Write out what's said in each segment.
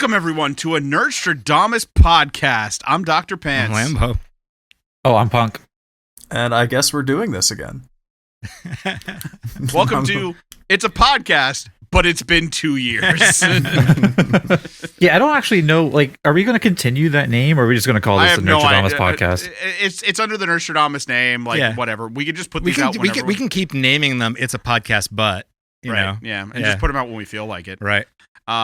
Welcome, everyone, to a Nerdstrodamus podcast. I'm Dr. Pants. I'm Lambo. Oh, I'm Punk. And I guess we're doing this again. Welcome to It's a Podcast, but it's been 2 years. Yeah, I don't actually know, like, are we going to continue that name, or are we just going to call this the Nerdstrodamus podcast? It's under the Nerdstrodamus name, like, whatever. We can just put these out whenever. We can keep naming them It's a Podcast, but, you know. Yeah, and just put them out when we feel like it. Right.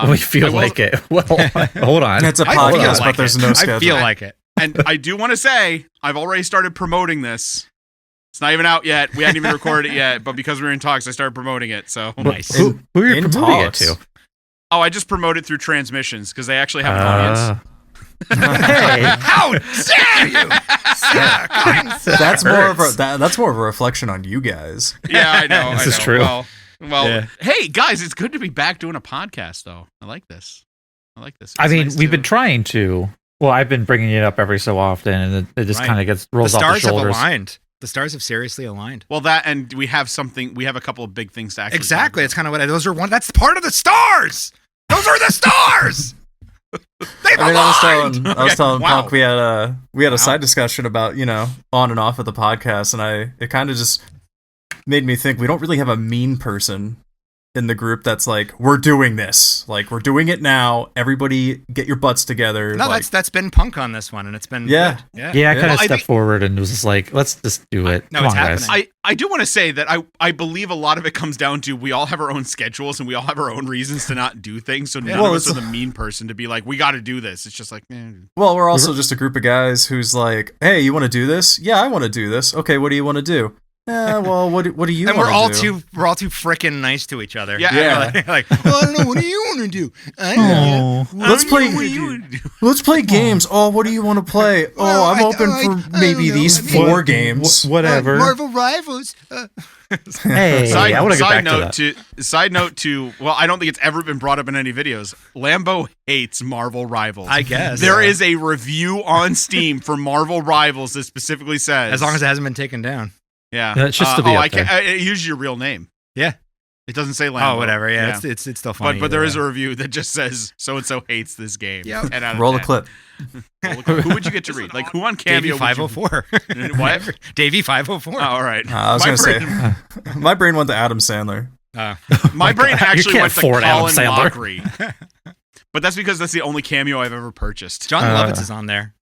We feel like it. Well, hold on. It's a podcast, but there's no schedule. I feel like it. And I do want to say, I've already started promoting this. It's not even out yet. We hadn't even recorded it yet, but because we were in talks, I started promoting it. So nice. Who are you promoting it to? Oh, I just promote it through transmissions because they actually have an audience. Hey, how dare you? That's more of a reflection on you guys. Yeah, I know. This is true. Well, Hey guys, it's good to be back doing a podcast, though. I like this. I mean, we've been trying to. Well, I've been bringing it up every so often, and it just kind of rolls off the shoulders. The stars have aligned. The stars have seriously aligned. Well, that, and we have a couple of big things to actually exactly. It's kind of what that's part of the stars. Those are the stars. I was telling Punk we had a side discussion about, on and off of the podcast, and it kind of just made me think we don't really have a mean person in the group that's like, we're doing this, like, we're doing it now, everybody get your butts together. No, that's been Punk on this one, and it's been good. I kind of stepped forward and was just like, let's just do it. No, it's happening. Guys. I do want to say that I believe a lot of it comes down to we all have our own schedules and we all have our own reasons to not do things, so none of us are the mean person to be like, we got to do this. It's just like, Well, we're also just a group of guys who's like, hey, you want to do this? Yeah, I want to do this. Okay, what do you want to do? Yeah, well, what do you want to do? And we're all too freaking nice to each other. Yeah. Like, well, I don't know. What do you want to do? I don't know. Let's play games. Oh, what do you want to play? Oh, I'm open for maybe these 4 games. Whatever. Marvel Rivals. Hey, I want to get back to that. Side note to, well, I don't think it's ever been brought up in any videos. Lambo hates Marvel Rivals. I guess. There is a review on Steam for Marvel Rivals that specifically says, as long as it hasn't been taken down. Yeah, it's just to be up there. Use your real name. Yeah, it doesn't say Lambo. Oh, whatever. Yeah. It's still funny. But there is a review that just says so and so hates this game. Yeah, roll a clip. Who would you get to read? Like who on Cameo? Davey 504. What? Davey 504. Oh, all right. I was gonna say, my brain went to Adam Sandler. My brain actually went to Colin Sandler. Lockery. But that's because that's the only cameo I've ever purchased. John Lovitz is on there.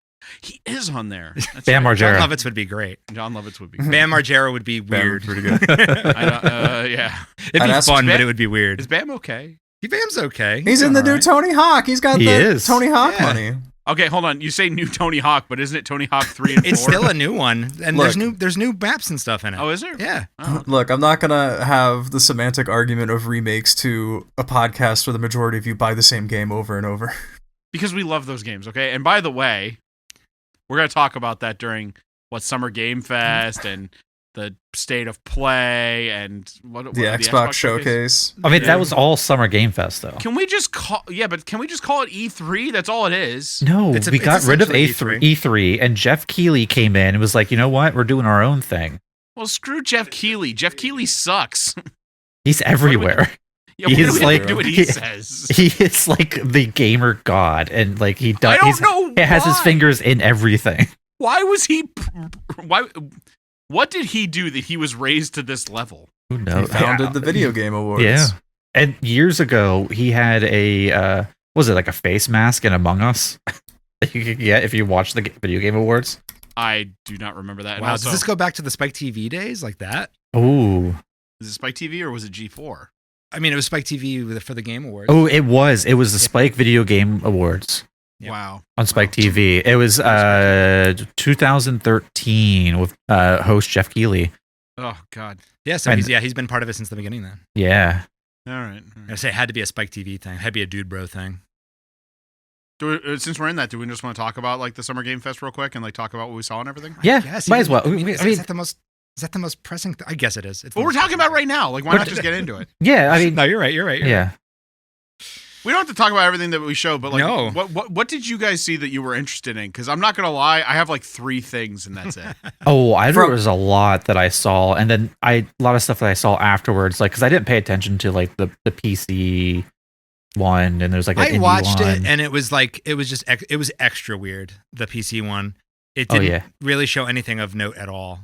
He is on there. Bam Margera. John Lovitz would be great. John Lovitz would be great. Bam Margera would be weird. Pretty good. Yeah. It'd be fun, but it would be weird. Is Bam okay? Bam's okay. He's in the new Tony Hawk. He's got Tony Hawk money. Okay, hold on. You say new Tony Hawk, but isn't it Tony Hawk 3 and 4? It's still a new one, and there's new maps and stuff in it. Oh, is there? Yeah. Oh. Look, I'm not gonna have the semantic argument of remakes to a podcast where the majority of you buy the same game over and over. Because we love those games, okay? And by the way, we're going to talk about that during Summer Game Fest and the State of Play and what the Xbox Showcase. I mean, that was all Summer Game Fest, though. Can we just call it E3? That's all it is. No, we got rid of E3, and Jeff Keighley came in and was like, you know what? We're doing our own thing. Well, screw Jeff Keighley. Jeff Keighley sucks. He's everywhere. Yeah, he's like, do what he says. He is like the gamer god, and like he does. He has his fingers in everything. Why was he? What did he do that he was raised to this level? Who knows? He founded the Video Game Awards. Yeah, and years ago he had a was it like a face mask in Among Us that you could get if you watch the Video Game Awards. I do not remember that. Wow, does this go back to the Spike TV days like that? Ooh, is it Spike TV or was it G4? I mean, it was Spike TV for the Game Awards. Oh, it was. It was the Spike Video Game Awards. Yeah. Wow. On Spike TV. It was 2013 with host Jeff Keighley. Oh, God. Yeah, so he's been part of it since the beginning then. Yeah. All right. I say it had to be a Spike TV thing. It had to be a Dude Bro thing. Since we're in that, do we just want to talk about like the Summer Game Fest real quick and like talk about what we saw and everything? Yeah, might as well. Is that the most pressing? I guess it is. Well, we're talking about right now. Like, why not just get into it? Yeah, I mean, no, you're right. Yeah, we don't have to talk about everything that we showed, but like, what did you guys see that you were interested in? Because I'm not gonna lie, I have like 3 things and that's it. There was a lot that I saw, and then a lot of stuff that I saw afterwards, like because I didn't pay attention to like the PC one, and there's like an I indie watched one. it, and it was extra weird. The PC one, it Oh, didn't yeah. really show anything of note at all.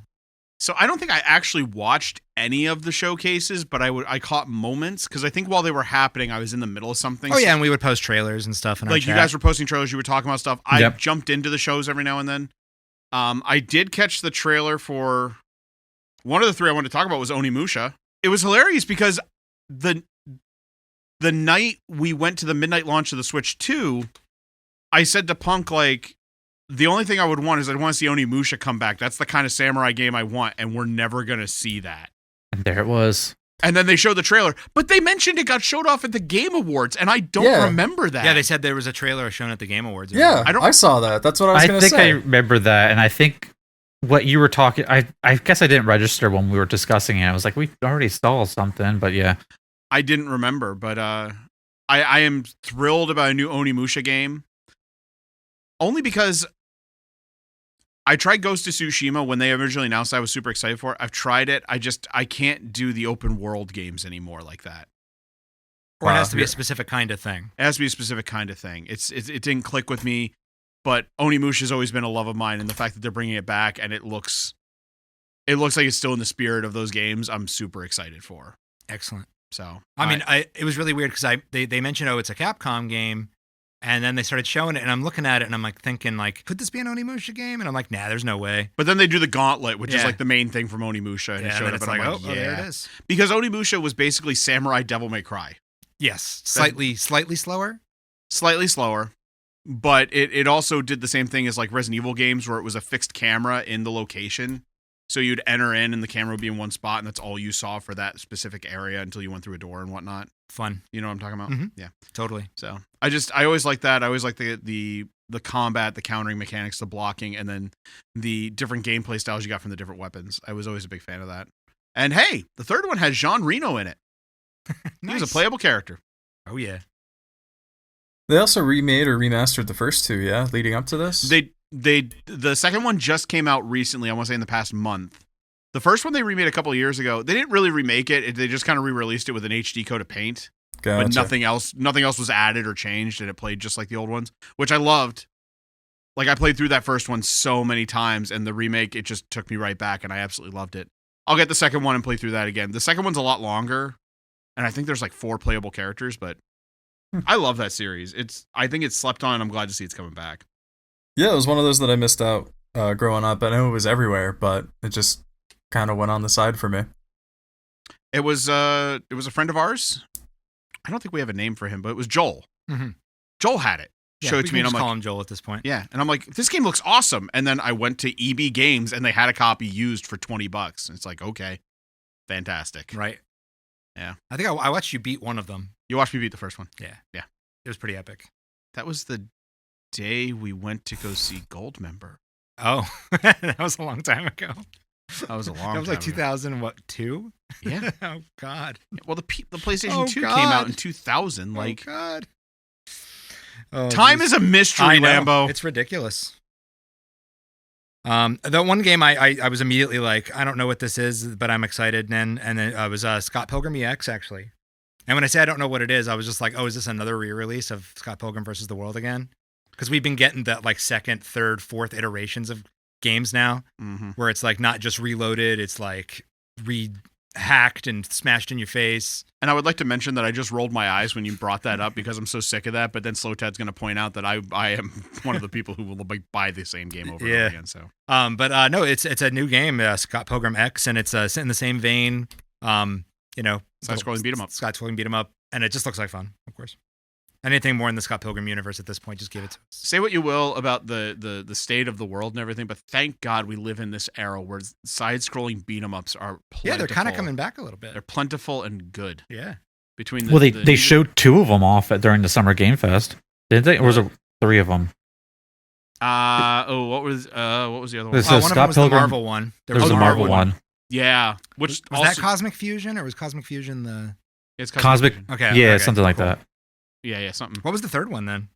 So I don't think I actually watched any of the showcases, but I caught moments because I think while they were happening, I was in the middle of something. Oh yeah, and we would post trailers and stuff. In our Like you chat. guys were posting trailers, you were talking about stuff. I Yep. jumped into the shows every now and then. I did catch the trailer for one of the three I wanted to talk about was Onimusha. It was hilarious because the night we went to the midnight launch of the Switch 2, I said to Punk, like, the only thing I would want is I'd want to see Onimusha come back. That's the kind of samurai game I want, and we're never going to see that. And there it was. And then they showed the trailer, but they mentioned it got showed off at the Game Awards, and I don't remember that. Yeah, they said there was a trailer shown at the Game Awards. Yeah, I saw that. That's what I was going to say. I think I remember that, and I think what you were talking. I guess I didn't register when we were discussing it. I was like, we already saw something, but yeah, I didn't remember, but I am thrilled about a new Onimusha game, only because I tried Ghost of Tsushima when they originally announced it. I was super excited for it. I've tried it. I can't do the open world games anymore like that. Or it has to be a specific kind of thing. It has to be a specific kind of thing. It didn't click with me, but Onimusha has always been a love of mine, and the fact that they're bringing it back and it looks like it's still in the spirit of those games, I'm super excited for. Excellent. So I mean, it was really weird because they mentioned, oh, it's a Capcom game, and then they started showing it, and I'm looking at it, and I'm like thinking, like, could this be an Onimusha game? And I'm like, nah, there's no way. But then they do the gauntlet, which is like the main thing from Onimusha, and it showed up, and like, I'm like, oh, there it is. Because Onimusha was basically Samurai Devil May Cry. Yes, slightly slower. Slightly slower, but it also did the same thing as like Resident Evil games where it was a fixed camera in the location. So you'd enter in and the camera would be in one spot and that's all you saw for that specific area until you went through a door and whatnot. Fun. You know what I'm talking about? Mm-hmm. Yeah. Totally. So I always like that. I always like the combat, the countering mechanics, the blocking, and then the different gameplay styles you got from the different weapons. I was always a big fan of that. And hey, the third one has Jean Reno in it. He was a playable character. Oh yeah. They also remade or remastered the first two, yeah, leading up to this. The second one just came out recently. I want to say in the past month. The first one they remade a couple of years ago. They didn't really remake it. They just kind of re-released it with an HD code of paint. Gotcha. But nothing else was added or changed, and it played just like the old ones, which I loved. Like I played through that first one so many times, and the remake, it just took me right back, and I absolutely loved it. I'll get the second one and play through that again. The second one's a lot longer, and I think there's like 4 playable characters, but I love that series. I think it's slept on, and I'm glad to see it's coming back. Yeah, it was one of those that I missed out growing up. I know it was everywhere, but it just kind of went on the side for me. It was a friend of ours. I don't think we have a name for him, but it was Joel. Mm-hmm. Joel had it. Yeah, Showed it to me, and I'm call like, him Joel at this point. yeah, and I'm like, this game looks awesome. And then I went to EB Games, and they had a copy used for $20, and it's like, okay, fantastic, Right. Yeah. I think I watched you beat one of them. You watched me beat the first one. Yeah. Yeah. It was pretty epic. That was the day we went to go see Goldmember. Oh, that was a long time ago. That was a long time. That was like ago. 2002. Yeah. Oh God. Well, the PlayStation 2 came out in 2000. Like, oh God. Oh, time geez. is a mystery, I know. Lambo. It's ridiculous. The one game I was immediately like, I don't know what this is, but I'm excited. And then it was Scott Pilgrim EX actually. And when I say I don't know what it is, I was just like, oh, is this another re-release of Scott Pilgrim versus the World again? Because we've been getting that like second, third, fourth iterations of games now, where it's like not just reloaded, it's like hacked and smashed in your face. And I would like to mention that I just rolled my eyes when you brought that up because I'm so sick of that. But then Slowtad's going to point out that I am one of the people who will buy the same game over and over again. So, but no, it's a new game, Scott Pilgrim X, and it's in the same vein. You know, side-scrolling beat 'em up. Side-scrolling beat 'em up, and it just looks like fun, of course. Anything more in the Scott Pilgrim universe at this point, just give it to us. Say what you will about the state of the world and everything, but thank God we live in this era where side-scrolling beat 'em ups are plentiful. Yeah, they're kind of coming back a little bit. They're plentiful and good. Yeah. Between they showed 2 of them off during the Summer Game Fest, didn't they? Or was it 3 of them? What was the other one? This one is of them Scott was Pilgrim. the Marvel one. There was a Marvel one. Yeah, which was also, that Cosmic Fusion, or was Cosmic Fusion the it's Cosmic? Fusion. okay? Yeah, okay, something like cool. that. Yeah, something. What was the third one then?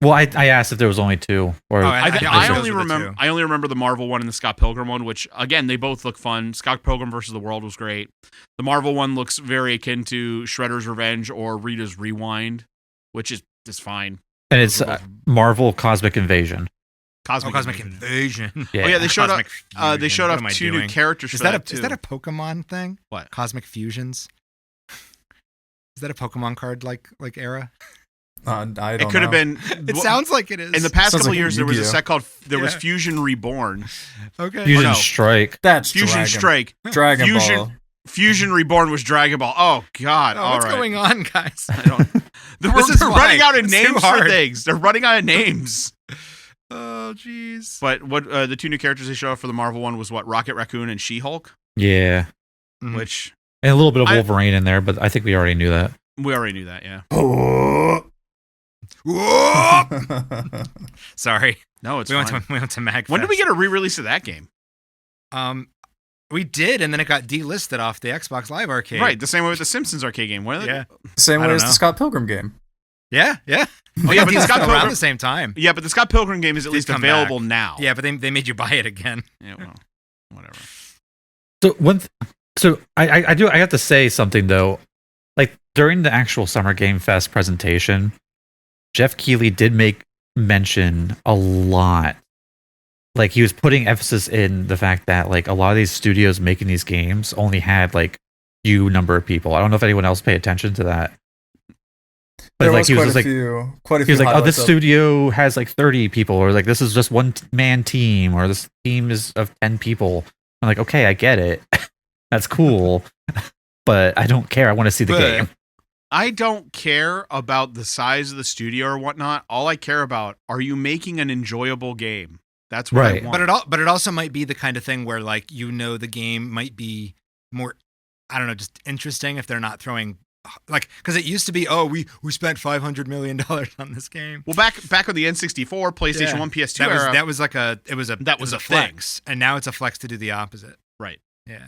Well, I asked if there was only two, or Oh, I those only were the remember two. I only remember the Marvel one and the Scott Pilgrim one, which again they both look fun. Scott Pilgrim versus the World was great. The Marvel one looks very akin to Shredder's Revenge or Rita's Rewind, which is fine. and it's Marvel Cosmic Invasion. Cosmic Invasion. Yeah. Oh yeah, they showed Cosmic off. They Fusion. showed What off am I 2 new doing? characters. Is for that too. is that a Pokemon thing? What? Cosmic Fusions? Is that a Pokemon card like era? I don't It could have know. been. It sounds like it is. In the past Sounds couple like years, there was a Yu-Gi-Oh. set called was Yeah. Fusion Reborn. okay. Fusion no. Strike. That's Fusion Dragon, Strike. Dragon Fusion- Ball. Fusion Reborn was Dragon Ball. Oh God! Oh, All what's right. going on, guys? I don't. They're This is running why. out of It's too names for hard. things. They're running out of names. Oh, jeez. But what the 2 new characters they showed off for the Marvel one was what Rocket Raccoon and She-Hulk, Yeah, Mhm. which and a little bit of I- Wolverine in there, but I think we already knew that. we already knew that. Yeah. Whoa! Sorry, No, it's we went fine. to Magfest. When did we get a re-release of that game? We did, and then it got delisted off the Xbox Live Arcade. Right, the same way with the Simpsons arcade game. When Yeah. Same I way don't as know. the Scott Pilgrim game. Yeah. Oh yeah, but the Scott around Pilgrim. the same time. Yeah, but the Scott Pilgrim game is at Did least come available back. now. Yeah, but they made you buy it again. Yeah, well, whatever. So I have to say something though. Like during the actual Summer Game Fest presentation, Jeff Keighley did make mention a lot. Like he was putting emphasis in the fact that like a lot of these studios making these games only had like few number of people. I don't know if anyone else paid attention to that. But There like was he was quite just a like few. Quite a he was few. like, oh, this highlights of- studio has like 30 people, or like this is just one man team, or this team is of 10 people. I'm like, okay, I get it. That's cool. But I don't care. I want to see the But- game. I don't care about the size of the studio or whatnot. All I care about are you making an enjoyable game. That's what Right. I want. But it also might be the kind of thing where like the game might be more, I don't know, just interesting if they're not throwing like because it used to be we spent $500 million on this game. Well, back on the N64, PlayStation Yeah. 1, PS2 That was era, that was like a it was a That it was a a thing. flex, and now it's a flex to do the opposite. right. Yeah.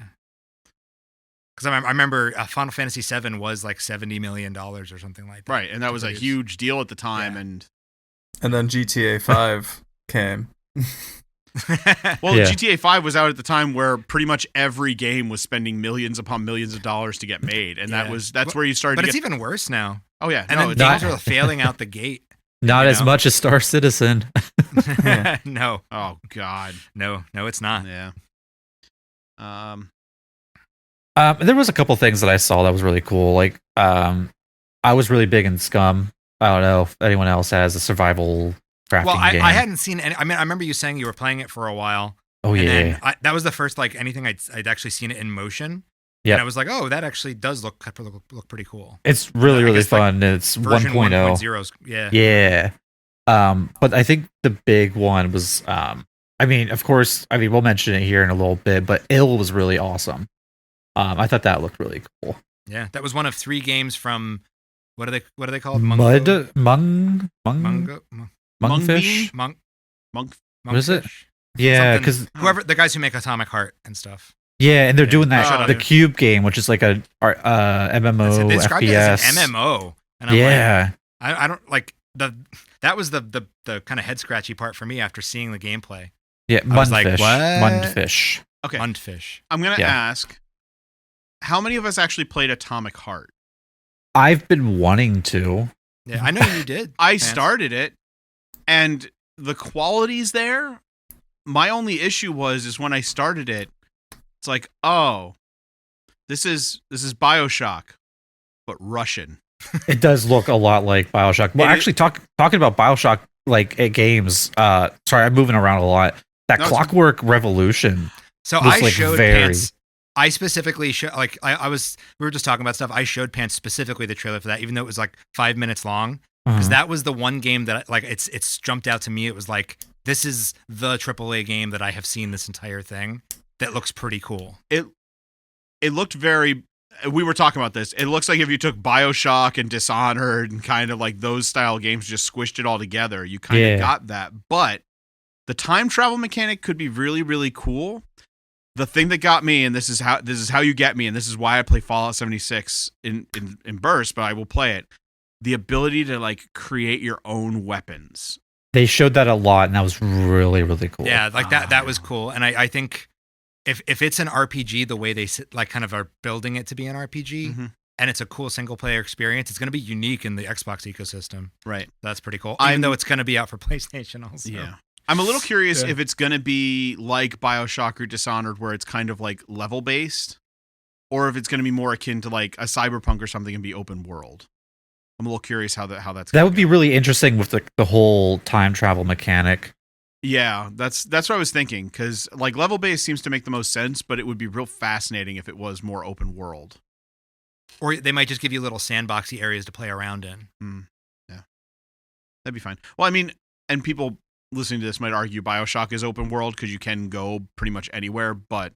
Because I remember Final Fantasy VII was like $70 million or something like that. Right, and that was a produce. huge deal at the time. Yeah. And And then GTA 5 came. well, Yeah. GTA 5 was out at the time where pretty much every game was spending millions upon millions of dollars to get made, and Yeah. that's where you started But to it's get. even worse now. Oh yeah, And no, then it's not- games are failing out the gate. Not You as know? much as Star Citizen. Yeah. No, oh god, it's not. yeah. There was a couple things that I saw that was really cool. Like, I was really big in Scum. I don't know if anyone else has a survival crafting Well, game. I hadn't seen any. I mean, I remember you saying you were playing it for a while. Oh And yeah, then that was the first like anything I'd actually seen it in motion. Yep. And I was like, oh, that actually does look pretty cool. it's really I really guess, like, fun. It's Version 1.0. 1.0's yeah. Yeah. But I think the big one was, I mean, of course, I mean, we'll mention it here in a little bit, but Ill was really awesome. I thought that looked really cool. Yeah, that was one of 3 games from what are they called? Mungfish? Monk. What is it? Monkfish? Yeah, Something- because whoever the guys who make Atomic Heart and stuff. yeah, and they're Yeah. doing that Oh, the yeah. Cube game, which is like a MMO They described it FPS. as an MMO. And I'm Yeah, like, I don't like that was the kind of head scratchy part for me after seeing the gameplay. yeah, I was like, Mundfish. what? Mundfish. Okay, Mundfish. I'm gonna Yeah. ask, how many of us actually played Atomic Heart? I've been wanting to. Yeah, I know you did. I Vance. started it, and the quality's there. My only issue is when I started it, it's like, oh, this is BioShock, but Russian. It does look a lot like BioShock. Well, It is- actually, talking about BioShock like at games. Sorry, I'm moving around a lot. That No, it's- Clockwork Revolution. So was, I like, showed very- Pants. I specifically showed like we were just talking about stuff. I showed Pants specifically the trailer for that, even though it was like 5 minutes long, because Uh-huh. that was the one game that like it's jumped out to me. It was like this is the AAA game that I have seen this entire thing that looks pretty cool. It looked very. We were talking about this. It looks like if you took BioShock and Dishonored and kind of like those style games, just squished it all together, you kind of Yeah. got that. But the time travel mechanic could be really, really cool. The thing that got me, and this is how you get me, and this is why I play Fallout 76 in bursts, but I will play it. the ability to like create your own weapons. They showed that a lot, and that was really, really cool. Yeah, like that was cool. And I think if it's an RPG, the way they like kind of are building it to be an RPG, Mm-hmm. and it's a cool single player experience, it's going to be unique in the Xbox ecosystem. Right. That's pretty cool. Even though it's going to be out for PlayStation also. Yeah. I'm a little curious Yeah. if it's going to be like BioShock or Dishonored, where it's kind of like level based, or if it's going to be more akin to like a Cyberpunk or something and be open world. I'm a little curious how that's. That would be really interesting with the whole time travel mechanic. Yeah, that's what I was thinking, because like level based seems to make the most sense, but it would be real fascinating if it was more open world. Or they might just give you little sandboxy areas to play around in. Yeah, that'd be fine. Well, I mean, and people listening to this might argue BioShock is open world because you can go pretty much anywhere, but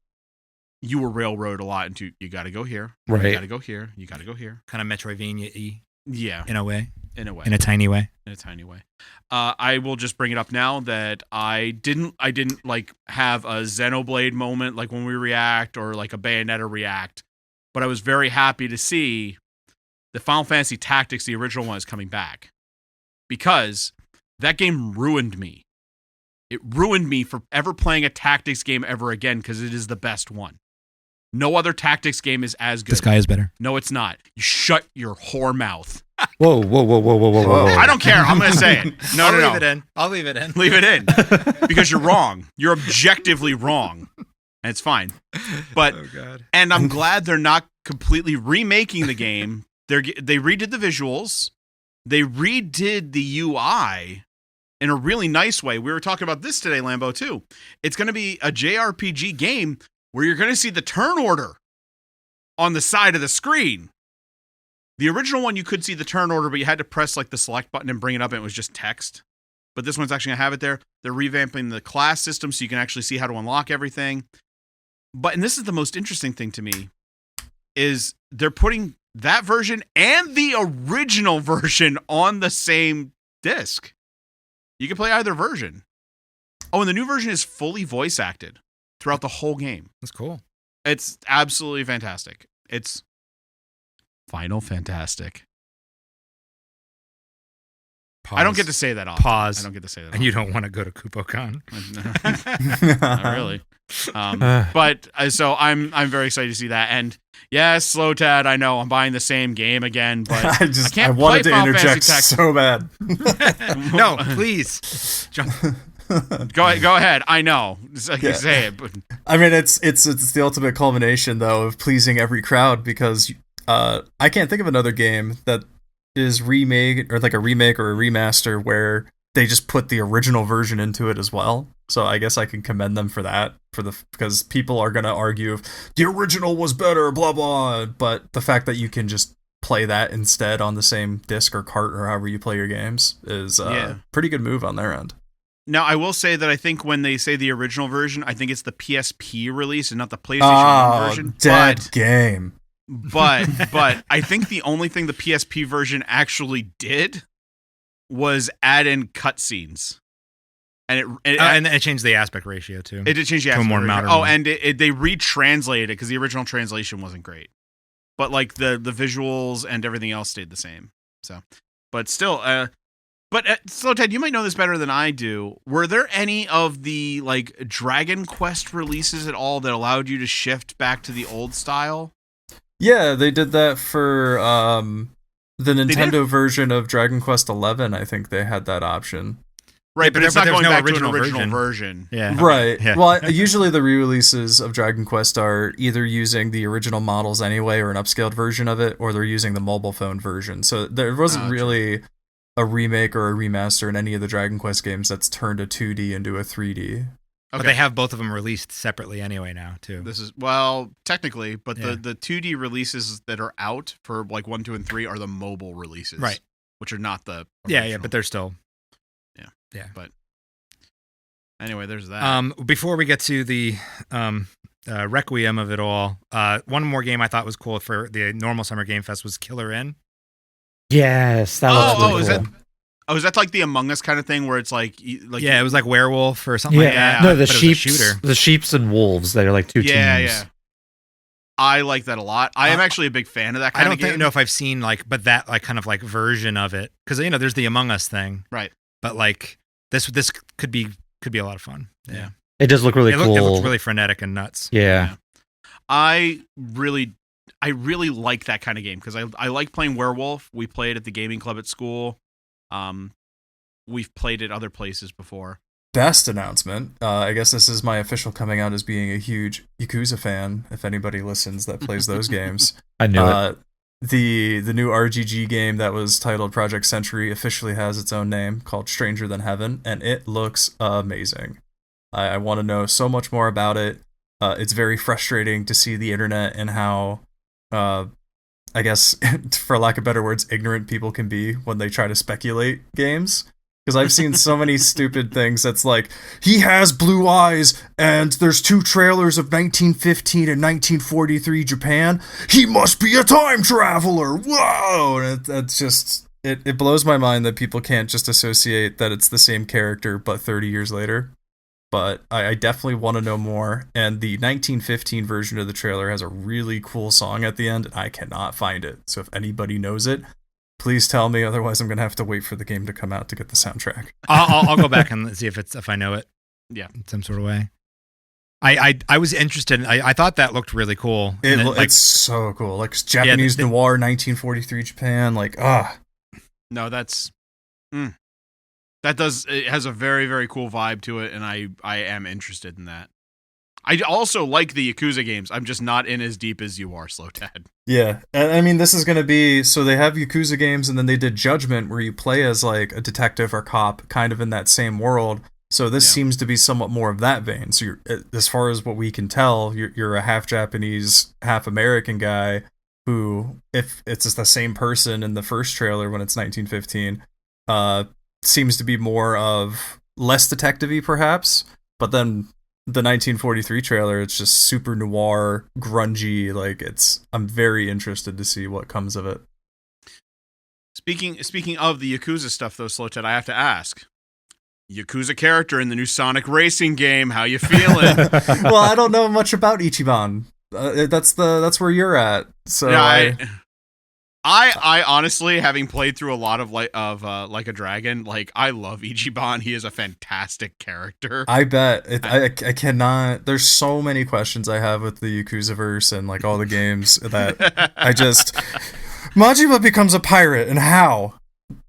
you were railroad a lot into you got to go here, Right. You got to go here, you got to go here. Kind of Metroidvania-y Yeah, in a way. in a way, In a tiny way. in a tiny way. I will just bring it up now that I didn't like have a Xenoblade moment like when we react or like a Bayonetta react, but I was very happy to see the Final Fantasy Tactics, the original one, is coming back, because that game ruined me. It ruined me for ever playing a tactics game ever again, because it is the best one. No other tactics game is as good. This guy is better. No, it's not. You shut your whore mouth. Whoa, whoa, whoa, whoa, whoa, whoa, whoa! I don't care. I'm going to say it. No, I'll no, leave no. it in. I'll leave it in. Leave it in. Because you're wrong. You're objectively wrong. And it's fine. But Oh god. and I'm glad they're not completely remaking the game. They redid the visuals. They redid the UI in a really nice way. We were talking about this today, Lambo, too. It's going to be a JRPG game where you're going to see the turn order on the side of the screen. The original one, you could see the turn order, but you had to press like the select button and bring it up, and it was just text. But this one's actually going to have it there. They're revamping the class system so you can actually see how to unlock everything. But, and this is the most interesting thing to me, is they're putting that version and the original version on the same disc. You can play either version. Oh, and the new version is fully voice acted throughout the whole game. That's cool. It's absolutely fantastic. It's Final Fantastic. Pause. I don't get to say that often. Pause. I don't get to say that And you don't want to go to KupoCon. Not really. But so I'm very excited to see that. And yes, Slow Tad, I know I'm buying the same game again, but I wanted to Final interject Fantasy so bad. No, please. Jump. Go ahead. I know. Yeah. Say it. But I mean, it's the ultimate culmination, though, of pleasing every crowd, because I can't think of another game that is remade or like a remake or a remaster where they just put the original version into it as well. So I guess I can commend them for that, because people are gonna argue if the original was better, blah blah. But the fact that you can just play that instead on the same disc or cart or however you play your games is a pretty good move on their end. now I will say that I think when they say the original version, I think it's the PSP release and not the PlayStation 1 version. Dead game. But I think the only thing the PSP version actually did was add in cutscenes, and And it changed the aspect ratio too. it did change the to a aspect more ratio. modern Oh, one. and they retranslated it because the original translation wasn't great, but like the visuals and everything else stayed the same. So, but still, Slow Ted, you might know this better than I do. Were there any of the like Dragon Quest releases at all that allowed you to shift back to the old style? Yeah, they did that for the did? Nintendo version of Dragon Quest XI. I think they had that option. Right, but it's not there's going no back to an original original version. Yeah. Right. Yeah. Well, usually the re-releases of Dragon Quest are either using the original models anyway, or an upscaled version of it, or they're using the mobile phone version. So there wasn't really a remake or a remaster in any of the Dragon Quest games that's turned a 2D into a 3D. But they have both of them released separately anyway now too. This is, well, technically, but Yeah. the 2D releases that are out for like 1, 2, and 3 are the mobile releases, Right. Which are not the Yeah, original. but they're still. Yeah. Yeah. But anyway, there's that. Before we get to the requiem of it all, one more game I thought was cool for the normal Summer Game Fest was Killer Inn. Yes, that was really is cool. that? Oh, is that like the Among Us kind of thing where it's like Yeah, it was like werewolf or something like that. No, the but it was a sheeps, shooter. the sheeps and wolves. They're like two yeah, teams. yeah. I like that a lot. I am actually a big fan of that kind of game. I don't know if I've seen but that kind of version of it, because there's the Among Us thing, right? But this could be a lot of fun. Yeah, it does look really cool. It looks really frenetic and nuts. Yeah. I really like that kind of game because I like playing Werewolf. We played at the gaming club at school. We've played at other places before. Best announcement. I guess this is my official coming out as being a huge Yakuza fan. If anybody listens that plays those games, I knew it. The new RGG game that was titled Project Century officially has its own name called Stranger Than Heaven, and it looks amazing. I want to know so much more about it. It's very frustrating to see the internet and how, I guess, for lack of better words, ignorant people can be when they try to speculate games. Because I've seen so many stupid things that's like, he has blue eyes, and there's 2 trailers of 1915 and 1943 Japan. He must be a time traveler! Whoa! And that's just... It blows my mind that people can't just associate that it's the same character, but 30 years later. But I definitely want to know more. And the 1915 version of the trailer has a really cool song at the end, and I cannot find it. So if anybody knows it, please tell me. Otherwise, I'm going to have to wait for the game to come out to get the soundtrack. I'll go back and see if I know it. Yeah, in some sort of way. I was interested. I thought that looked really cool. It's so cool. Like Japanese noir, 1943 Japan. No, that's... It has a very, very cool vibe to it, and I am interested in that. I also like the Yakuza games. I'm just not in as deep as you are, Slow Tad. Yeah, and I mean, this is going to be... So they have Yakuza games, and then they did Judgment, where you play as, a detective or cop, kind of in that same world. So this seems to be somewhat more of that vein. So as far as what we can tell, you're a half-Japanese, half-American guy who, if it's just the same person in the first trailer when it's 1915, seems to be more of less detective-y, perhaps, but then... The 1943 trailer, it's just super noir, grungy. I'm very interested to see what comes of it. Speaking of the Yakuza stuff, though, Slotet, I have to ask: Yakuza character in the new Sonic Racing game, how you feeling? Well, I don't know much about Ichiban. That's where you're at. So yeah, I honestly, having played through a lot of Like a Dragon, I love Ichiban. He is a fantastic character. I bet. I cannot... There's so many questions I have with the Yakuza-verse and all the games that I just... Majima becomes a pirate, and how?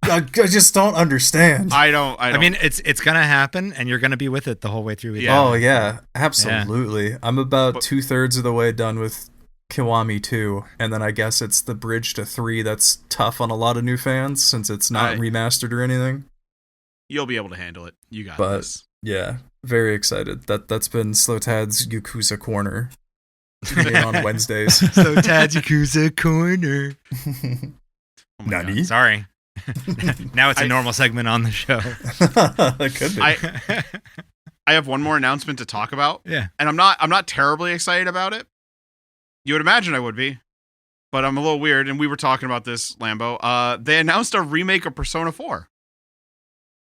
I just don't understand. I don't. I mean, it's gonna happen, and you're gonna be with it the whole way through. Yeah. Oh yeah, absolutely. Yeah. I'm about 2/3 of the way done with Kiwami 2, and then I guess it's the bridge to 3 that's tough on a lot of new fans since it's not remastered or anything. You'll be able to handle it. You got this. Yeah, very excited. That's been Slow Tad's Yakuza Corner on Wednesdays. Slow Tad's Yakuza Corner. Oh Nani? Sorry. Now it's a normal segment on the show. That could be. I have one more announcement to talk about. Yeah. And I'm not terribly excited about it. You would imagine I would be, but I'm a little weird, and we were talking about this, Lambo. They announced a remake of Persona 4.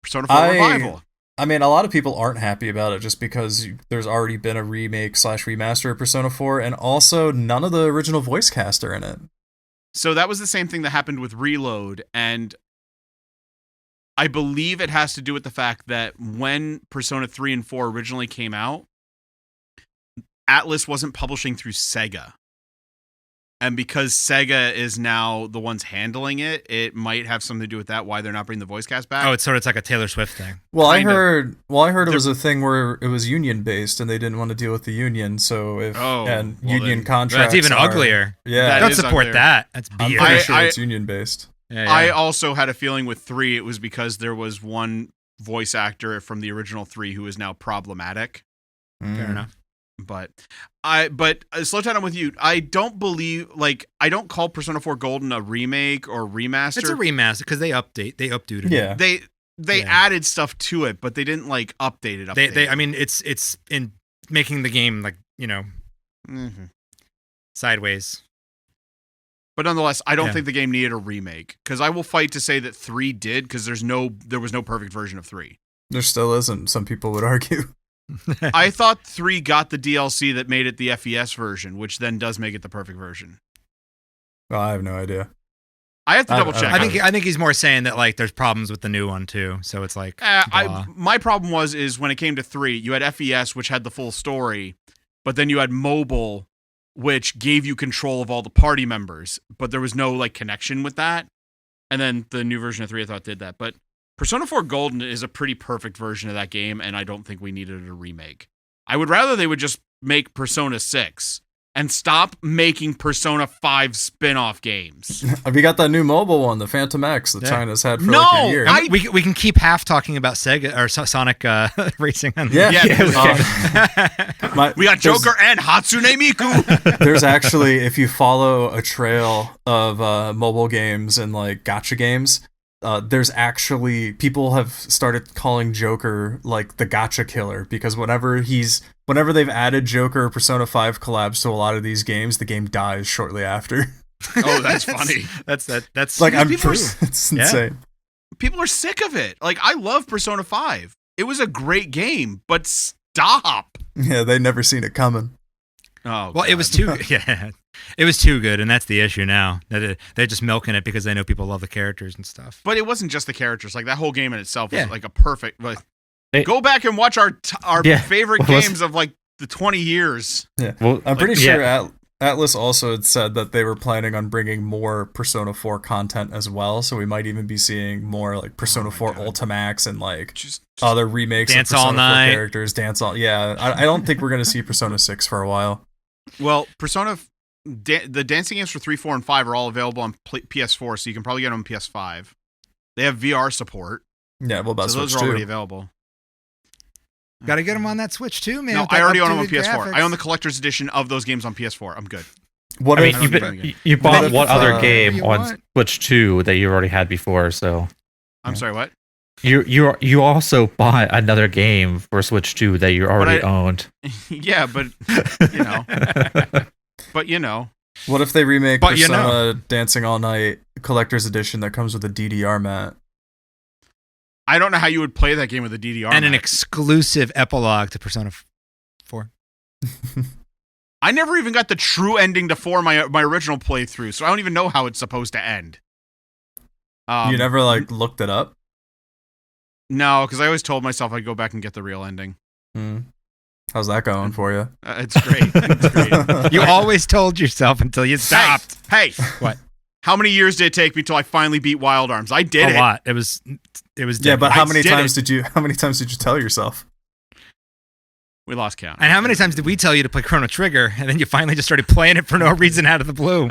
Persona 4 Revival. I mean, a lot of people aren't happy about it just because there's already been a remake/remaster of Persona 4, and also none of the original voice cast are in it. So that was the same thing that happened with Reload, and I believe it has to do with the fact that when Persona 3 and 4 originally came out, Atlas wasn't publishing through Sega. And because Sega is now the ones handling it, it might have something to do with that, why they're not bringing the voice cast back. Oh, it's like a Taylor Swift thing. Well, I heard it was a thing where it was union-based, and they didn't want to deal with the union, so union contracts... That's even uglier. Yeah. Don't support uglier. That. That's I'm beer. pretty sure it's union-based. Yeah. I also had a feeling with 3, it was because there was one voice actor from the original 3 who is now problematic. Fair enough. But Slow Time, I'm with you. I don't believe, I don't call Persona 4 Golden a remake or remaster. It's a remaster because they updated it. Yeah. They added stuff to it, but they didn't update it. I mean, it's in making the game sideways. But nonetheless, I don't think the game needed a remake, because I will fight to say that 3 did, because there was no perfect version of 3. There still isn't. Some people would argue. I thought 3 got the DLC that made it the FES version, which then does make it the perfect version. Well, I have no idea. I have to double check. I think he's more saying that like there's problems with the new one too. So it's like my problem is when it came to 3, you had FES, which had the full story, but then you had mobile, which gave you control of all the party members, but there was no like connection with that. And then the new version of 3 I thought did that. But Persona 4 Golden is a pretty perfect version of that game, and I don't think we needed a remake. I would rather they would just make Persona 6 and stop making Persona 5 spin-off games. We got that new mobile one, the Phantom X, that China's had for like a year. We can keep half talking about Sega or Sonic racing. On we got Joker and Hatsune Miku. There's actually, if you follow a trail of mobile games and like gacha games, there's actually people have started calling Joker like the gacha killer, because whenever they've added Joker or Persona 5 collabs to a lot of these games, the game dies shortly after. Oh, that's funny. That's like, I'm true. It's insane. People are sick of it. Like, I love Persona 5. It was a great game, but stop. Yeah, they never seen it coming. Oh, well, God. it was too it was too good, and that's the issue now. They're just milking it because they know people love the characters and stuff. But it wasn't just the characters. Like, that whole game in itself was like a perfect. Like, go back and watch our favorite games of like the 20 years. Yeah, well, I'm pretty sure Atlas also had said that they were planning on bringing more Persona 4 content as well. So we might even be seeing more like Persona 4 Ultimax and like just other remakes Dance of Persona All 4 Night characters. Dance All, yeah. I don't think we're gonna see Persona 6 for a while. Well, the dancing games for 3, 4, and 5 are all available on PS4, so you can probably get them on PS5. They have VR support. Yeah, well, that's so those are already available. Got to get them on that Switch too, man. No, I already own them on PS4. Graphics. I own the collector's edition of those games on PS4. I'm good. You bought what other game on Switch 2 that you already had before? So I'm sorry, what? You also bought another game for Switch 2 that you already owned. Yeah, but you know. What if they remake Persona Dancing All Night collector's edition that comes with a DDR mat? I don't know how you would play that game with a DDR and an exclusive epilogue to Persona 4. I never even got the true ending to 4 my original playthrough, so I don't even know how it's supposed to end. You never looked it up? No, because I always told myself I'd go back and get the real ending. How's that going for you? It's great. It's great. You always told yourself until you stopped. Hey, what? How many years did it take me till I finally beat Wild Arms? I did a lot. It was. Yeah, but how many times did you tell yourself? We lost count. And how many times did we tell you to play Chrono Trigger, and then you finally just started playing it for no reason out of the blue?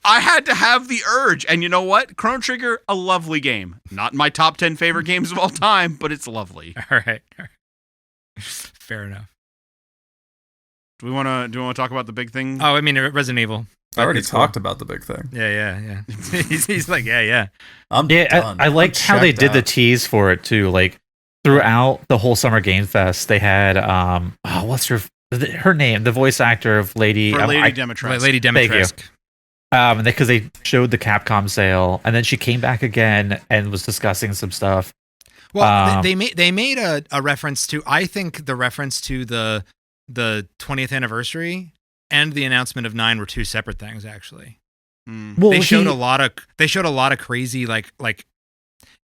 I had to have the urge, and you know what? Chrono Trigger, a lovely game. Not my top 10 favorite games of all time, but it's lovely. All right. Fair enough. Do we want to talk about the big thing? Oh, I mean, Resident Evil. I already talked about the big thing. Yeah. he's like, yeah. I'm done. I liked how they did the tease for it too. Like throughout the whole Summer Game Fest, they had what's her name? The voice actor of Lady Dimitrescu. Lady Dimitrescu. Thank you. Because they showed the Capcom sale, and then she came back again and was discussing some stuff. Well, they made a reference to, I think the reference to the 20th anniversary and the announcement of 9 were two separate things, actually. Well, they showed a lot of crazy like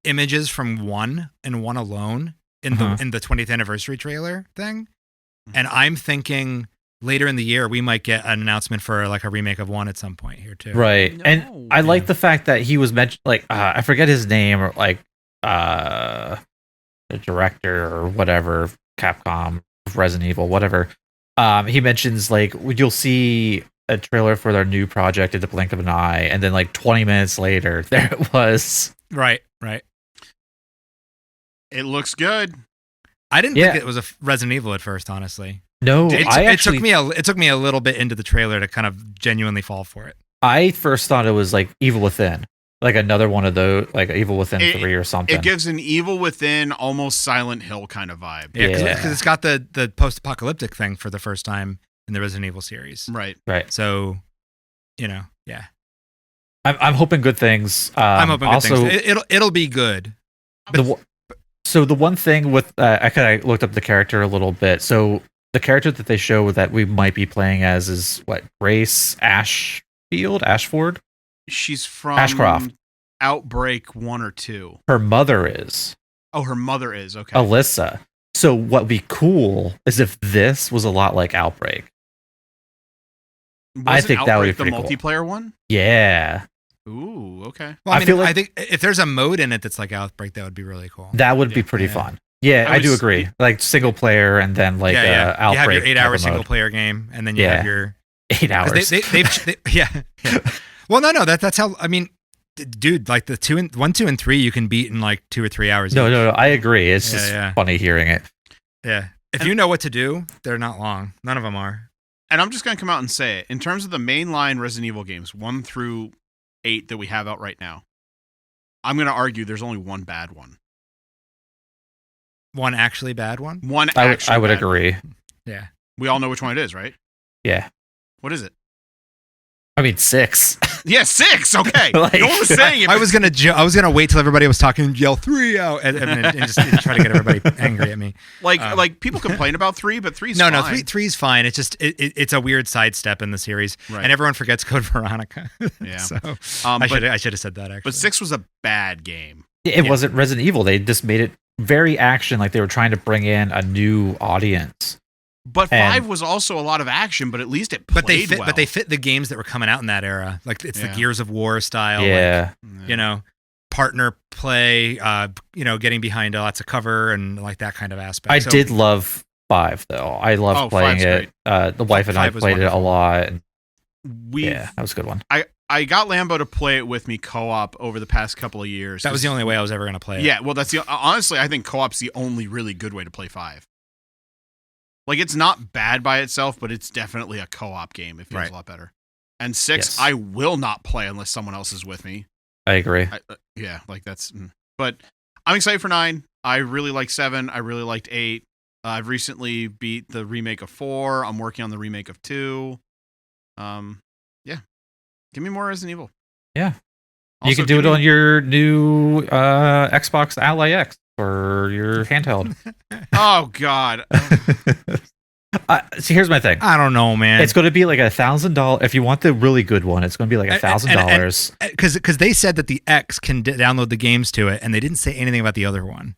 images from 1 and 1 alone in the 20th anniversary trailer thing. And I'm thinking later in the year we might get an announcement for like a remake of 1 at some point here too. Right. And I like the fact that he was mentioned, like I forget his name, or like the director or whatever, Capcom, Resident Evil, whatever. He mentions like you'll see a trailer for their new project at the blink of an eye, and then like 20 minutes later, there it was. Right. It looks good. I didn't think it was a Resident Evil at first, honestly. No, it took me a little bit into the trailer to kind of genuinely fall for it. I first thought it was like Evil Within, like another one of those, like Evil Within 3 or something. It gives an Evil Within, almost Silent Hill kind of vibe. Yeah, because it's got the post-apocalyptic thing for the first time in the Resident Evil series. Right. So, I'm hoping good things. I'm hoping good things. It'll be good. So So the one thing with I kind of looked up the character a little bit. So the character that they show that we might be playing as is what, Grace Ashford. She's from Ashcroft. Outbreak 1 or 2. Her mother is Oh, her mother is okay. Alyssa. So what would be cool is if this was a lot like Outbreak. I think that would be the pretty cool. multiplayer one. Yeah, Ooh, okay. Well, I feel like- I think if there's a mode in it that's like Outbreak, that would be really cool. that would be Yeah. pretty Yeah. fun. Yeah, I do agree. Like single player and then like yeah. You have Outbreak. your 8-hour type of single mode. player game, and then you Yeah. have your 8 hours. yeah. Well, no, that's how. I mean, dude, like the 1, 2, and 3, you can beat in like 2 or 3 hours. No, each. no, I agree. It's Yeah, just yeah. funny hearing it. Yeah. If you know what to do, they're not long. None of them are. And I'm just going to come out and say it. In terms of the mainline Resident Evil games, 1 through 8 that we have out right now, I'm going to argue there's only one bad one. One actually bad one. One I actually would bad agree. one. Yeah. We all know which one it is, right? Yeah. What is it? I mean, 6. Yeah, 6. Okay. Like- no one was saying it. I was gonna wait till everybody was talking, and yell 3 out, and just try to get everybody angry at me. Like people complain about 3, but 3's No, fine. three's fine. It's just it's a weird sidestep in the series, Right. and everyone forgets Code Veronica. Yeah. So Um, I but, should have said that actually. but 6 was a bad game. It Yeah. wasn't Resident Evil. They just made it very action, like they were trying to bring in a new audience. But And- 5 was also a lot of action, but at least it played But they well. fit the games that were coming out in that era. Like it's the Yeah. Gears of War style. Yeah. Like, you know, partner play. Getting behind lots of cover and like that kind of aspect. I So- did love 5 though. I loved Oh, playing 5's it. The wife and I 5 was played it a wonderful. lot. And We've yeah, that was a good one. I got Lambo to play it with me co-op over the past couple of years. That was the only way I was ever going to play it. Yeah, well, that's honestly, I think co-op's the only really good way to play 5. Like, it's not bad by itself, but it's definitely a co-op game. It feels Right. a lot better. And 6, Yes. I will not play unless someone else is with me. I agree. Yeah, like that's. But I'm excited for 9. I really like 7. I really liked 8. I've recently beat the remake of 4. I'm working on the remake of 2. Yeah, give me more Resident Evil. Yeah. Also, You can do give it me- on your new Xbox Ally X or your handheld. Oh God. See, here's my thing. I don't know, man. It's going to be like $1,000. If you want the really good one, it's going to be like $1,000. Because they said that the X can download the games to it, and they didn't say anything about the other one.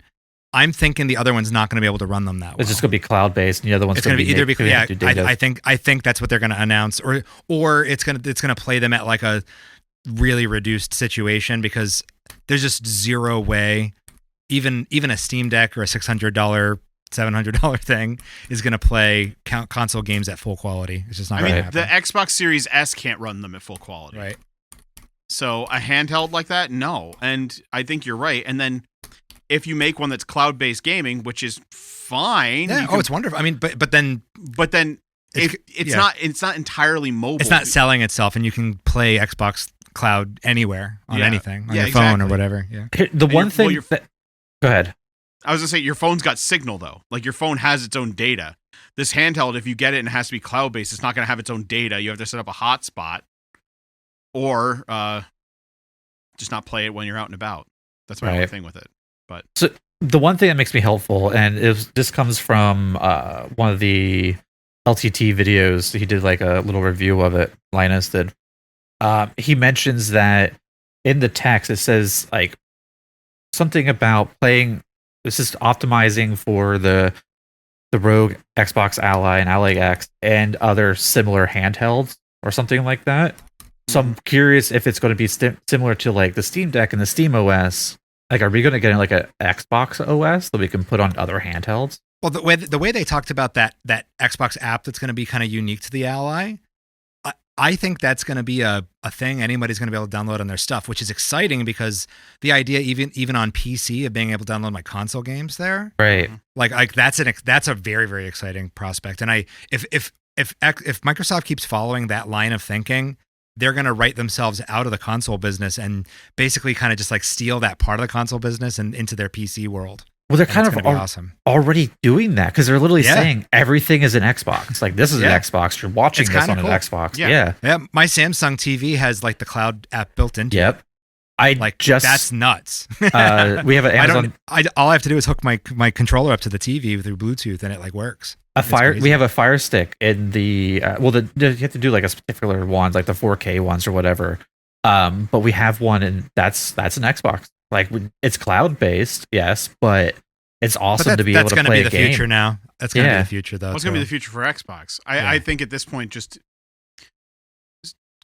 I'm thinking the other one's not going to be able to run them that well. It's just going to be cloud based, and the other one's It's going to be either because data. I think that's what they're going to announce, or it's going to play them at like a really reduced situation, because there's just zero way even a Steam Deck or a $600, $700 thing is going to play console games at full quality. It's just not I going mean, to the happen. Xbox Series S can't run them at full quality. Right. So a handheld like that, no. And I think you're right. And then if you make one that's cloud-based gaming, which is fine. Yeah. you can- It's wonderful. I mean, but then it's not entirely mobile. it's not selling itself, and you can play Xbox Cloud anywhere on Yeah. anything, on Yeah, your phone or exactly. whatever. Yeah. The one well, thing. your- Go ahead. I was gonna say your phone's got signal though. Like your phone has its own data. This handheld, if you get it and it has to be cloud-based, it's not gonna have its own data. You have to set up a hotspot, or just not play it when you're out and about. That's my only Right. thing with it. So the one thing that makes me helpful, and this comes from one of the LTT videos. He did like a little review of it. Linus did. He mentions that in the text it says like something about playing. This is optimizing for the Rogue, Xbox Ally, and Ally X, and other similar handhelds or something like that. So I'm curious if it's going to be similar to like the Steam Deck and the Steam OS. Like, are we going to get like a Xbox OS that we can put on other handhelds? Well, the way they talked about that Xbox app that's going to be kind of unique to the Ally, I think that's going to be a thing anybody's going to be able to download on their stuff, which is exciting because the idea even on PC of being able to download my console games there, Right. like that's a very, very exciting prospect. And if Microsoft keeps following that line of thinking, they're going to write themselves out of the console business and basically kind of just like steal that part of the console business and into their PC world. Well, they're And kind it's of gonna be awesome. already doing that because they're literally Yeah. saying everything is an Xbox. Like, this is Yeah. an Xbox. You're watching It's this kinda on cool. an Xbox. Yeah. Yeah. Yeah, my Samsung TV has like the cloud app built into it. Yep. I Like just that's nuts. we have an Amazon. All I have to do is hook my controller up to the TV through Bluetooth, and it like works. We have a Fire Stick in the you have to do like a particular ones, like the 4K ones or whatever. But we have one, and that's an Xbox. Like it's cloud based, yes, but it's awesome to be able to play a game. That's going to be the future now. That's going to be the future, though. What's going to be the future for Xbox? I think at this point, just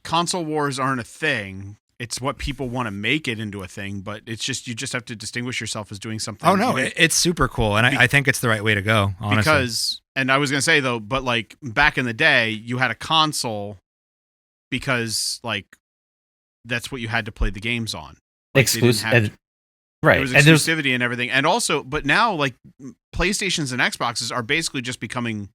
console wars aren't a thing. It's what people want to make it into a thing, but it's just you just have to distinguish yourself as doing something. Oh no, it's super cool, and I think it's the right way to go. Honestly, because and I was going to say though, but like back in the day, you had a console because like that's what you had to play the games on. Like, exclusive, right? There was exclusivity and everything, and also, but now like PlayStations and Xboxes are basically just becoming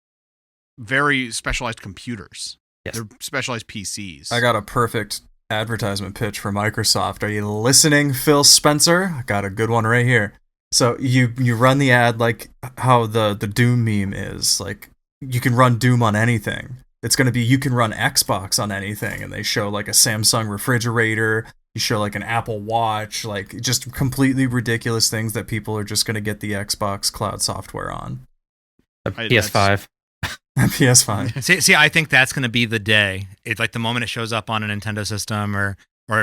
very specialized computers. Yes. They're specialized PCs. I got a perfect advertisement pitch for Microsoft. Are you listening, Phil Spencer? I got a good one right here. So you run the ad like how the Doom meme is. Like you can run Doom on anything. It's going to be you can run Xbox on anything, and they show like a Samsung refrigerator. You show like an Apple Watch, like just completely ridiculous things that people are just going to get the Xbox cloud software on. A PS5. PS5. See, I think that's going to be the day. It's like the moment it shows up on a Nintendo system, or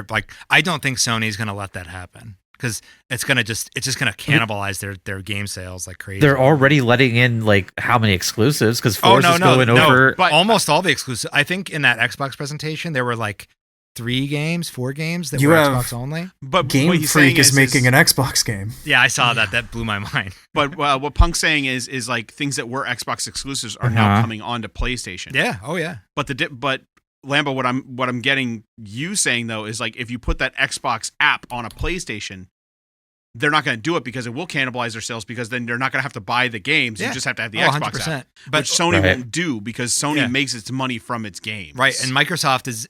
like I don't think Sony's going to let that happen because it's just going to cannibalize their game sales like crazy. They're already letting in like how many exclusives because Forza's going over. But almost all the exclusives. I think in that Xbox presentation there were like 4 games that were Xbox only. But Game Freak is making an Xbox game. Yeah, I saw that. That blew my mind. But what Punk's saying is like things that were Xbox exclusives are now coming onto PlayStation. Yeah. Oh yeah. But but Lambo, what I'm getting you saying though is like if you put that Xbox app on a PlayStation, they're not going to do it because it will cannibalize their sales because then they're not going to have to buy the games. You just have to have the Xbox 100%. app, which Sony won't do because Sony makes its money from its games. Right, and Microsoft it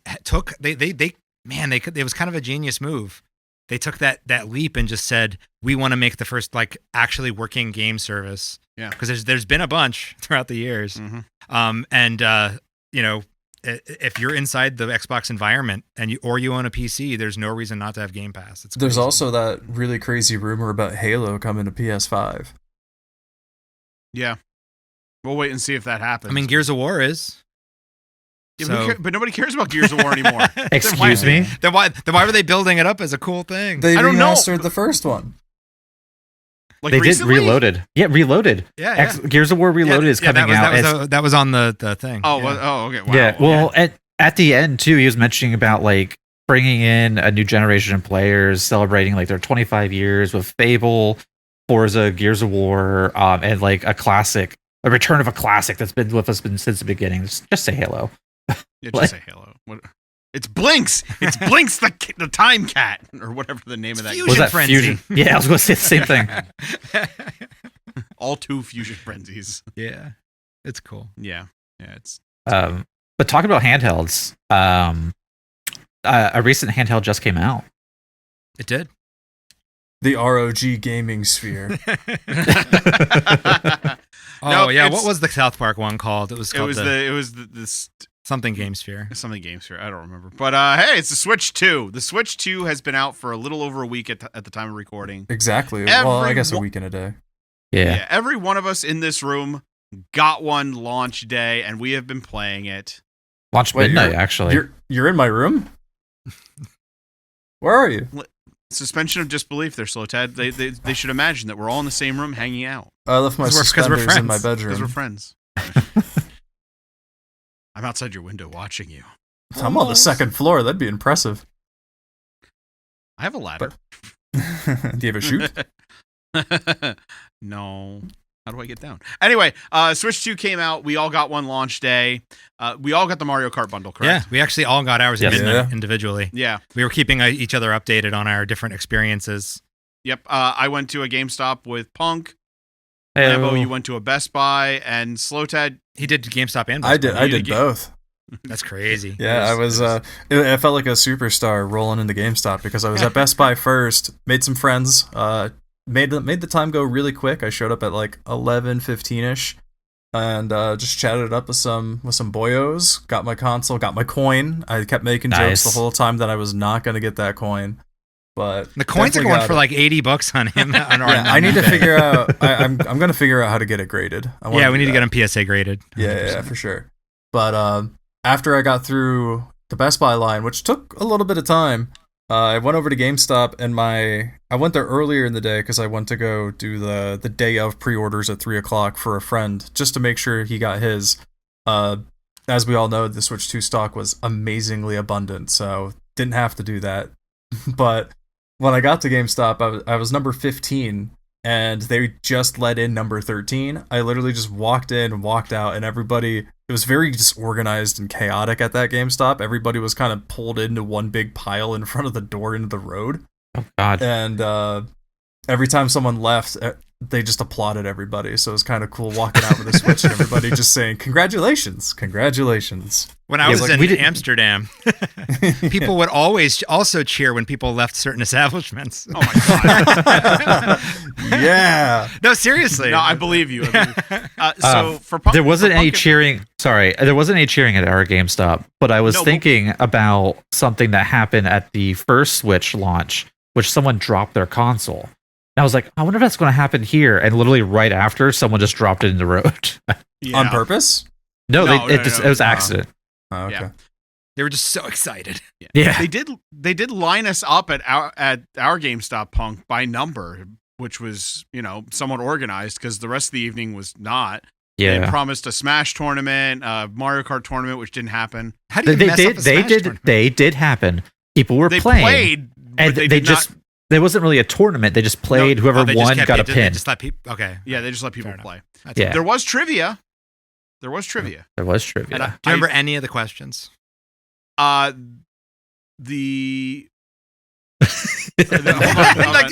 was kind of a genius move. They took that leap and just said, we want to make the first like actually working game service. Yeah, because there's been a bunch throughout the years. Mm-hmm. You know, if you're inside the Xbox environment and you own a PC, there's no reason not to have Game Pass. There's also that really crazy rumor about Halo coming to PS5. Yeah, we'll wait and see if that happens. I mean, Gears of War is. Yeah, but nobody cares about Gears of War anymore. Excuse me? Then why were they building it up as a cool thing? They I don't know. remastered the first one. Like they recently? did Reloaded. Yeah, Reloaded. Yeah. Gears of War Reloaded is coming out. That was on the thing. Oh, okay. Wow. Yeah. Well, at the end too, he was mentioning about like bringing in a new generation of players, celebrating like their 25 years with Fable, Forza, Gears of War, and like a return of a classic that's been with us since the beginning. Just say Halo. Yeah, just say Halo. It's Blinks. It's Blinks the Time Cat, or whatever the name of that Fusion was. Frenzy. Fusion? Yeah, I was going to say the same thing. All 2 Fusion Frenzies. Yeah, it's cool. Yeah, it's. But talking about handhelds, a recent handheld just came out. It did. The ROG gaming sphere. What was the South Park one called? It was the something Game Sphere. Something Game Sphere. I don't remember. But hey, it's the Switch 2. The Switch 2 has been out for a little over a week at the time of recording. Exactly. Well, I guess a week and a day. Yeah. Every one of us in this room got one launch day, and we have been playing it. Launch midnight, actually. You're in my room? Where are you? Suspension of disbelief there, Slow Ted. They should imagine that we're all in the same room hanging out. I left my suspenders in my bedroom. Because we're friends. I'm outside your window watching you. I'm on the second floor. That'd be impressive. I have a ladder. Do you have a chute? No. How do I get down? Anyway, Switch 2 came out. We all got one launch day. We all got the Mario Kart bundle, correct? Yeah, we actually all got ours individually. Yeah. We were keeping each other updated on our different experiences. Yep. I went to a GameStop with Punk. Hello. Lambo, you went to a Best Buy, and Slowtad. He did GameStop and Best Buy. I did both. That's crazy. Yeah, I was. I felt like a superstar rolling into GameStop because I was at Best Buy first. Made some friends. Made the time go really quick. I showed up at like 11:15ish, and just chatted it up with some boyos. Got my console, got my coin. I kept making jokes the whole time that I was not going to get that coin. But The coins are definitely going got for it. like $80 on him. On Yeah, I need to figure out. I'm gonna figure out how to get it graded. Yeah, we need to get him PSA graded. Yeah, for sure. But after I got through the Best Buy line, which took a little bit of time, I went over to GameStop, and I went there earlier in the day because I went to go do the day of pre-orders at 3:00 for a friend just to make sure he got his. As we all know, the Switch 2 stock was amazingly abundant, so didn't have to do that. But when I got to GameStop, I was number 15, and they just let in number 13. I literally just walked in and walked out, and everybody, it was very disorganized and chaotic at that GameStop. Everybody was kind of pulled into one big pile in front of the door into the road. Oh God. And every time someone left, they just applauded everybody. So it was kind of cool walking out with a Switch and everybody just saying, "Congratulations, congratulations." When I Yeah, was like, in we didn't- Amsterdam, people would always also cheer when people left certain establishments. Oh my god! Yeah. No, seriously. No, I believe you. So for Punk- There wasn't for any Pumpkin- cheering. Sorry, there wasn't any cheering at our GameStop. But I was No, but- thinking about something that happened at the first Switch launch, which someone dropped their console. And I was like, I wonder if that's going to happen here. And literally right after, someone just dropped it in the road. Yeah. On purpose? No, No, it no. was accident. Oh, okay. Yeah. They were just so excited. Yeah. They did line us up at our GameStop, Punk, by number, which was, somewhat organized because the rest of the evening was not. They Yeah. promised a Smash tournament, Mario Kart tournament, which didn't happen. How do you mess up a Smash tournament? They did happen. People were They playing. played, but And they they did just, not. there wasn't really a tournament. They just played. Whoever They just won kept got a it- They pin. just let people. Okay. Yeah, they just let people Fair enough. play. That's Yeah. There was trivia. There was trivia. There was trivia. And I- Do you remember any of the questions? The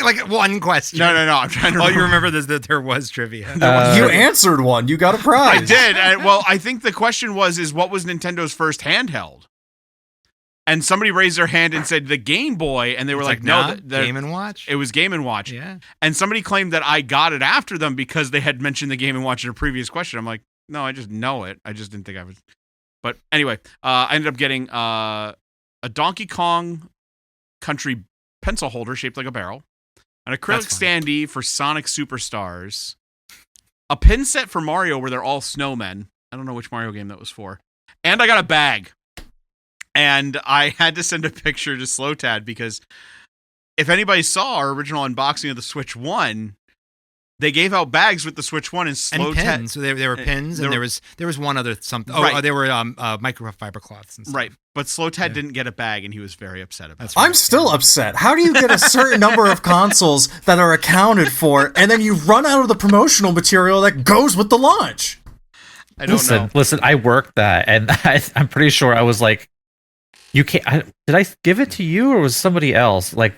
like one question. no. I'm trying to. All you remember is that there was trivia. You answered one. You got a prize. I did. I think the question is what was Nintendo's first handheld? And somebody raised their hand and said the Game Boy, and they were It's like, nah, no, Game and Watch. it was Game and Watch. Yeah. And somebody claimed that I got it after them because they had mentioned the Game and Watch in a previous question. I'm like, no, I just know it. I just didn't think I was. But anyway, I ended up getting a Donkey Kong Country pencil holder shaped like a barrel, an acrylic That's fun. standee for Sonic Superstars, a pin set for Mario where they're all snowmen. I don't know which Mario game that was for. And I got a bag. And I had to send a picture to Slowtad because if anybody saw our original unboxing of the Switch 1, they gave out bags with the Switch 1 and And Slowtad. pins. So there were pins, there and were- there was one other something. Right. There were microfiber cloths and stuff. Right. But Slowtad Yeah. didn't get a bag and he was very upset about That's it. right. I'm still upset. How do you get a certain number of consoles that are accounted for, and then you run out of the promotional material that goes with the launch? I don't know. Listen, I worked that, and I'm pretty sure I was like, you can't. Did I give it to you, or was somebody else? Like,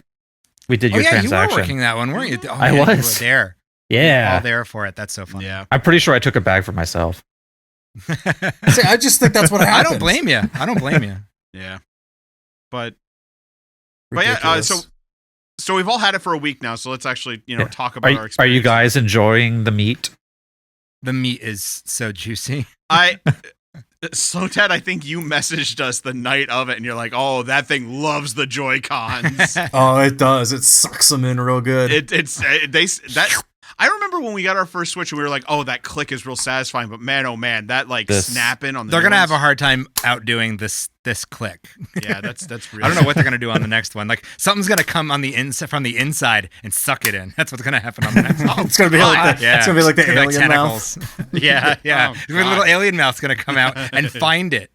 we did Oh your yeah, you transaction. were working that one, weren't you? Oh, I yeah, you was. were there. Yeah. All there for it. That's so fun. Yeah. I'm pretty sure I took a bag for myself. See, I just think that's what I happens. don't blame you. I don't blame you. Yeah. But yeah, so we've all had it for a week now, so let's actually, Yeah. talk about our Are experience. you guys enjoying the meat? The meat is so juicy. Slowtad, I think you messaged us the night of it and you're like, "Oh, that thing loves the Joy-Cons." Oh, it does. It sucks them in real good. I remember when we got our first Switch and we were like, "Oh, that click is real satisfying," but man, oh man, that snapping on the They're new gonna have a ones- hard time outdoing this click. Yeah, that's real. I don't know what they're gonna do on the next one. Like something's gonna come on the inside from the inside and suck it in. That's what's gonna happen on the next one. It's gonna be like the, Yeah. it's gonna be like the It's gonna alien be mouth. tentacles. Yeah. Oh, The God. little alien mouth's gonna come out and find it.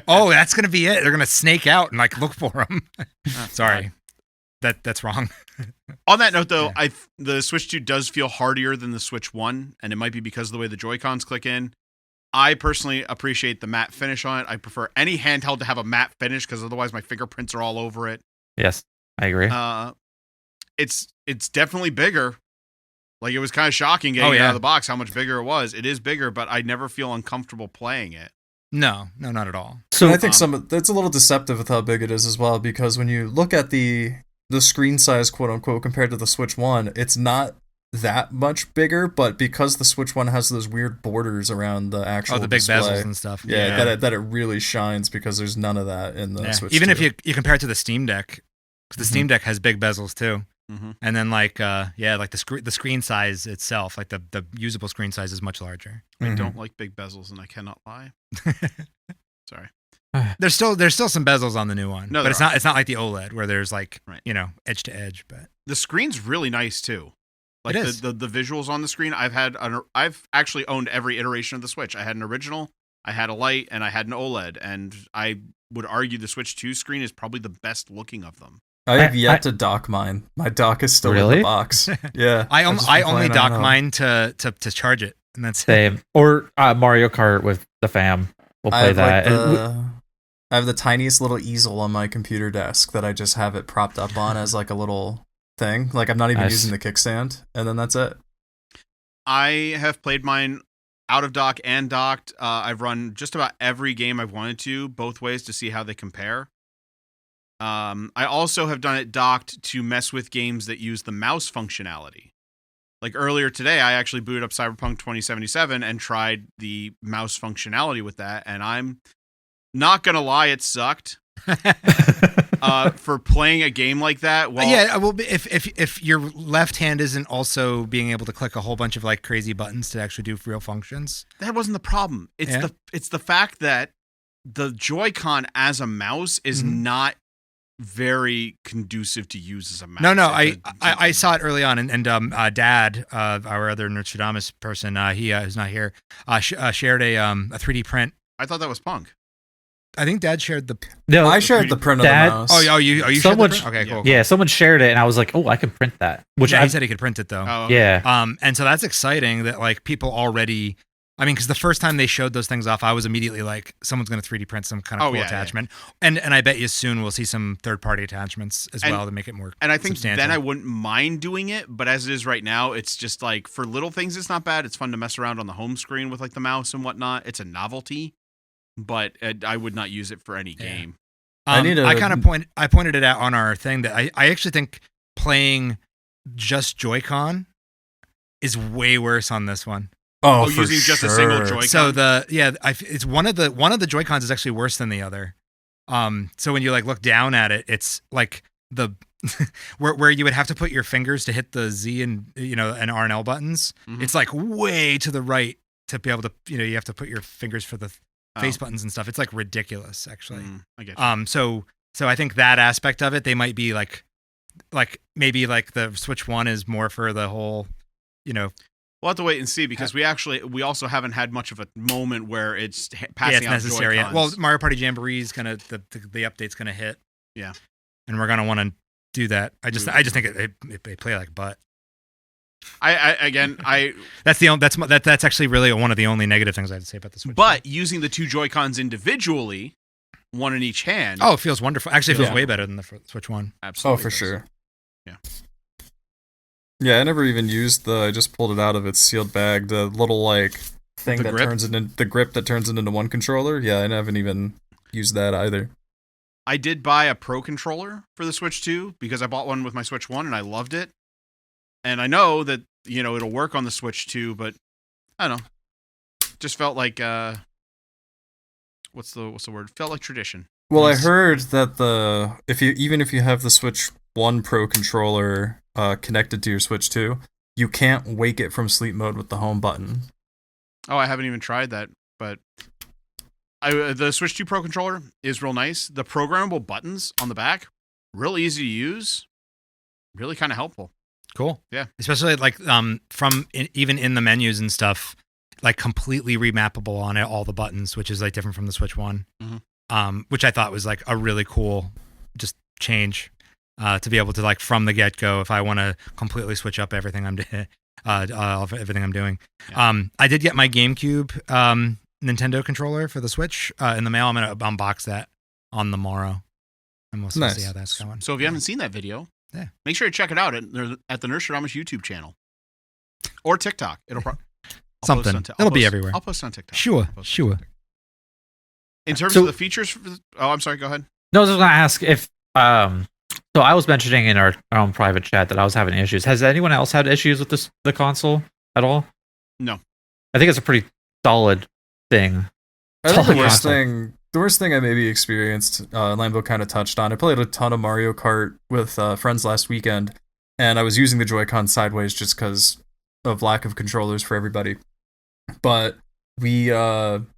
Oh, that's gonna be it. They're gonna snake out and like look for them. Sorry, that's wrong. On that note, though, the Switch 2 does feel hardier than the Switch 1, and it might be because of the way the Joy-Cons click in. I personally appreciate the matte finish on it. I prefer any handheld to have a matte finish because otherwise my fingerprints are all over it. Yes, I agree. It's definitely bigger. Like, it was kind of shocking getting it out of the box how much bigger it was. It is bigger, but I never feel uncomfortable playing it. No, not at all. So I think it's a little deceptive with how big it is as well, because when you look at the screen size, quote unquote, compared to the Switch 1, it's not that much bigger, but because the Switch 1 has those weird borders around the actual The big display, bezels and stuff. that it really shines because there's none of that in the Switch Even 2. if you compare it to the Steam Deck, 'Cause the Steam Deck has big bezels too. Mm-hmm. And then like the screen size itself, like the usable screen size is much larger. I don't like big bezels, and I cannot lie. Sorry. There's still some bezels on the new one, No, but it's there not like the OLED where there's like Right. edge to edge. But The screen's really nice too. Like It is. the visuals on the screen. I've actually owned every iteration of the Switch. I had an original, I had a Lite, and I had an OLED. And I would argue the Switch 2 screen is probably the best looking of them. I have yet to dock mine. My dock is still in Really? the box. Yeah. I I've just only been playing on dock home. mine to charge it, and that's it. Same. Or Mario Kart with the fam. We'll play that. I have the tiniest little easel on my computer desk that I just have it propped up on as like a little thing. Like I'm not even Nice. using the kickstand, and then that's it. I have played mine out of dock and docked. I've run just about every game I've wanted to, both ways, to see how they compare. I also have done it docked to mess with games that use the mouse functionality. Like earlier today, I actually booted up Cyberpunk 2077 and tried the mouse functionality with that, and I'm not gonna lie, it sucked. For playing a game like that. Well, yeah, well, if your left hand isn't also being able to click a whole bunch of like crazy buttons to actually do real functions, that wasn't the problem. It's the fact that the Joy-Con as a mouse is not very conducive to use as a mouse. No, I saw it early on, and Dad, our other Nerdstrodamus person, he is not here, shared a 3D print. I thought that was Punk. I think Dad shared the. No, I shared the print of the Dad- mouse. Oh, you shared the Someone- print? Okay, cool. Yeah, someone shared it, and I was like, "Oh, I can print that." Which Yeah, I he said he could print it though. Oh, yeah, And so that's exciting that like people already. I mean, because the first time they showed those things off, I was immediately like, someone's going to 3D print some kind of cool yeah. attachment, and I bet you soon we'll see some third-party attachments as well to make it more. And I think substantial. then I wouldn't mind doing it, but as it is right now, it's just like for little things, it's not bad. It's fun to mess around on the home screen with like the mouse and whatnot. It's a novelty, but I would not use it for any Yeah. game. I need a- I kind of pointed it out on our thing that I actually think playing just Joy-Con is way worse on this one. Oh, Oh, for using just a sure. single Joy-Con? So it's one of the Joy-Cons is actually worse than the other. So when you like look down at it, it's like the where you would have to put your fingers to hit the Z and and R and L buttons. Mhm. It's like way to the right to be able to you have to put your fingers for the face buttons and stuff. It's like ridiculous actually. I get you. So I think that aspect of it, they might be like maybe like the Switch 1 is more for the whole, We'll have to wait and see because we also haven't had much of a moment where it's passing it's out necessary. Joy-Cons. Well, Mario Party Jamboree is gonna the update's gonna hit. Yeah, and we're gonna want to do that. I just think they play like butt. That's actually really one of the only negative things I have to say about the Switch. But using the two Joy-Cons individually, one in each hand. Oh, it feels wonderful. Actually, it feels Yeah. way better than the Switch 1. Absolutely. Oh, for does. sure. Yeah. Yeah, I never even used I just pulled it out of its sealed bag, the little like thing The that grip? turns it into the grip that turns it into one controller. Yeah, I haven't even used that either. I did buy a Pro controller for the Switch 2 because I bought one with my Switch 1 and I loved it. And I know that, it'll work on the Switch 2, but I don't know. Just felt like what's the word? Felt like tradition. Well, Yes. I heard that if you have the Switch 1 Pro controller connected to your Switch 2, you can't wake it from sleep mode with the home button. Oh, I haven't even tried that, but the Switch 2 Pro controller is real nice. The programmable buttons on the back, real easy to use, really kind of helpful. Cool. Yeah. Especially like even in the menus and stuff, like completely remappable on it, all the buttons, which is like different from the Switch 1. Which I thought was like a really cool just change to be able to like from the get-go, if I want to completely switch up everything I'm doing. Yeah. I did get my GameCube Nintendo controller for the Switch in the mail. I'm gonna unbox that on the morrow, and we'll see Nice. how that's going. So if you haven't seen that video, Yeah. make sure to check it out at the Nerdstrodamus YouTube channel or TikTok. It'll Something. It'll be everywhere. I'll post it on TikTok. Sure. I'll post it on TikTok. In terms So- of the features, I'm sorry. Go ahead. No, I was just gonna ask if so I was mentioning in our own private chat that I was having issues. Has anyone else had issues with the console at all? No. I think it's a pretty solid thing. I think the Solid worst console. thing The worst thing I maybe experienced, Lambo kind of touched on. I played a ton of Mario Kart with friends last weekend, and I was using the Joy-Con sideways just because of lack of controllers for everybody. But we, for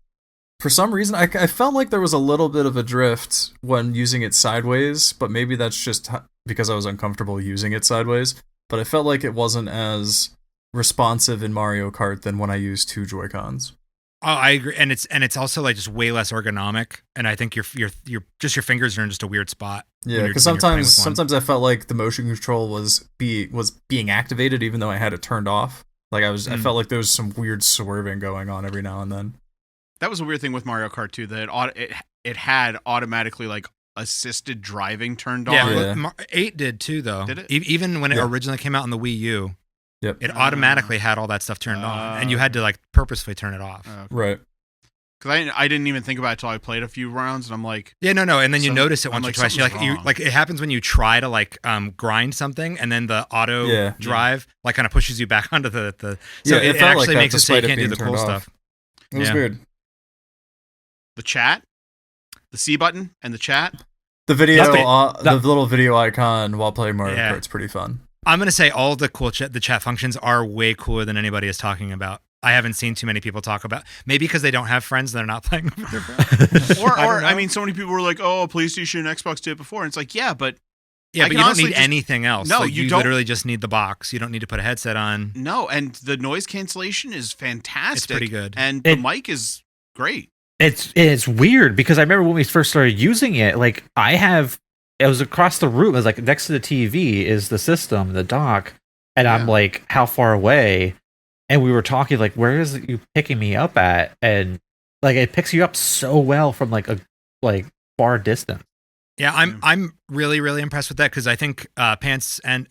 some reason, I felt like there was a little bit of a drift when using it sideways, but maybe that's just because I was uncomfortable using it sideways. But I felt like it wasn't as responsive in Mario Kart than when I used two Joy-Cons. Oh, I agree, and it's also like just way less ergonomic, and I think your fingers are in just a weird spot. Yeah, because sometimes I felt like the motion control was being activated even though I had it turned off. Like I felt like there was some weird swerving going on every now and then. That was a weird thing with Mario Kart 2, that it had automatically like assisted driving turned on. Yeah, 8 did too, though. Did it? Even when it originally came out on the Wii U, it automatically had all that stuff turned on, and you had to like purposefully turn it off. Okay. Right. Because I didn't even think about it until I played a few rounds, and I'm like, yeah, no, and then you notice it once or twice. You're like, it happens when you try to like grind something, and then the auto drive like kind of pushes you back onto the. So it actually makes it so you can't do the cool stuff. It was weird. The chat, the C button, and the chat. The video, the little video icon while playing Mario Kart's pretty fun. I'm gonna say all the cool the chat functions are way cooler than anybody is talking about. I haven't seen too many people talk about. Maybe because they don't have friends, they're not playing with their friends. or I mean, so many people were like, "Oh, PlayStation and Xbox did it before," and it's like, but you don't need anything else. No, like, you don't. Literally just need the box. You don't need to put a headset on. No, and the noise cancellation is fantastic. It's pretty good, and the mic is great. It's weird because I remember when we first started using it. Like it was across the room. It was like next to the TV is the system, the dock, and I'm like, how far away? And we were talking like, where is you picking me up at? And like, it picks you up so well from like a far distance. Yeah, I'm really really impressed with that because I think Pants and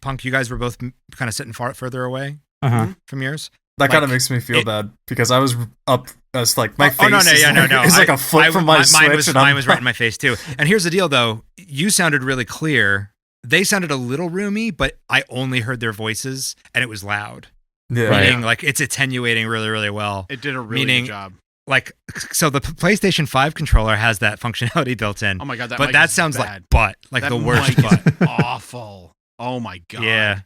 Punk, you guys were both kind of sitting further away from yours. That kind of makes me feel bad because I was up as like my face is like a foot from my Switch. Mine was right in my face too. And here's the deal though, you sounded really clear. They sounded a little roomy, but I only heard their voices and it was loud. Yeah. Meaning like it's attenuating really, really well. It did a really good job. Like, so the PlayStation 5 controller has that functionality built in. Oh my god, but that sounds bad. like butt, like that the worst mic butt. Is awful. Oh my god. Yeah.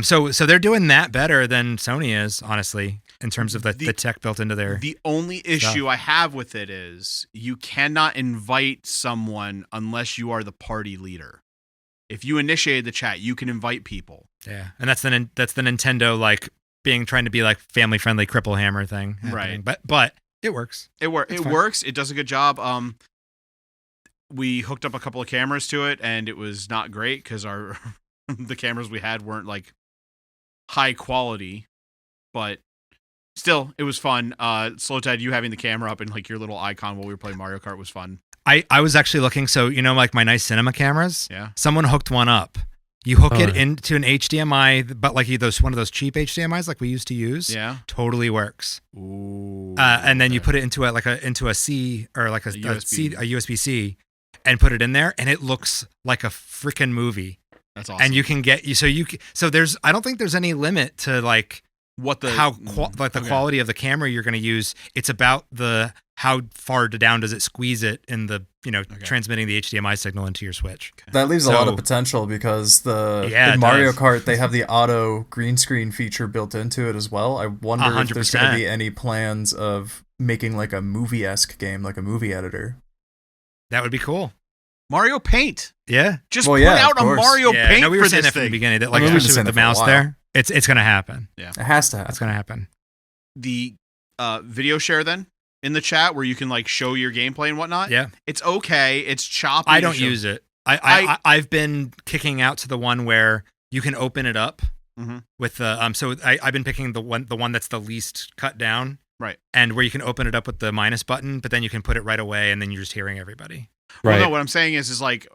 So they're doing that better than Sony is, honestly, in terms of the tech built into their. The only issue I have with it is you cannot invite someone unless you are the party leader. If you initiated the chat, you can invite people. Yeah, and that's the Nintendo like trying to be like family friendly cripple hammer thing, happening. Right? But it works. It works. It does a good job. We hooked up a couple of cameras to it, and it was not great because the cameras we had weren't like high quality, but still, it was fun. Slow Tide, you having the camera up and like your little icon while we were playing Mario Kart was fun. I was actually looking, so like my nice cinema cameras. Yeah. Someone hooked one up. You hook it into an HDMI, but like one of those cheap HDMIs like we used to use. Yeah. Totally works. Ooh. And then you put it into a C or like a USB-C and put it in there, and it looks like a freaking movie. That's awesome. And you can there's I don't think there's any limit to like the quality of the camera you're going to use. It's about how far down does it squeeze it in the transmitting the HDMI signal into your Switch. That leaves a lot of potential because in Mario Kart they have the auto green screen feature built into it as well. I wonder 100%. If there's going to be any plans of making like a movie-esque game, like a movie editor. That would be cool. Mario Paint. Yeah. Just put out a Mario Paint no, we were for saying this that from thing. the beginning. That, like, especially with the mouse there, it's going to happen. Yeah. It has to happen. It's going to happen. The video share then in the chat where you can like show your gameplay and whatnot. Yeah. It's okay. It's choppy. I don't use it. I've been kicking out to the one where you can open it up with the so I've been picking the one that's the least cut down. Right. And where you can open it up with the minus button, but then you can put it right away and then you're just hearing everybody. Right. Well, no, what I'm saying is like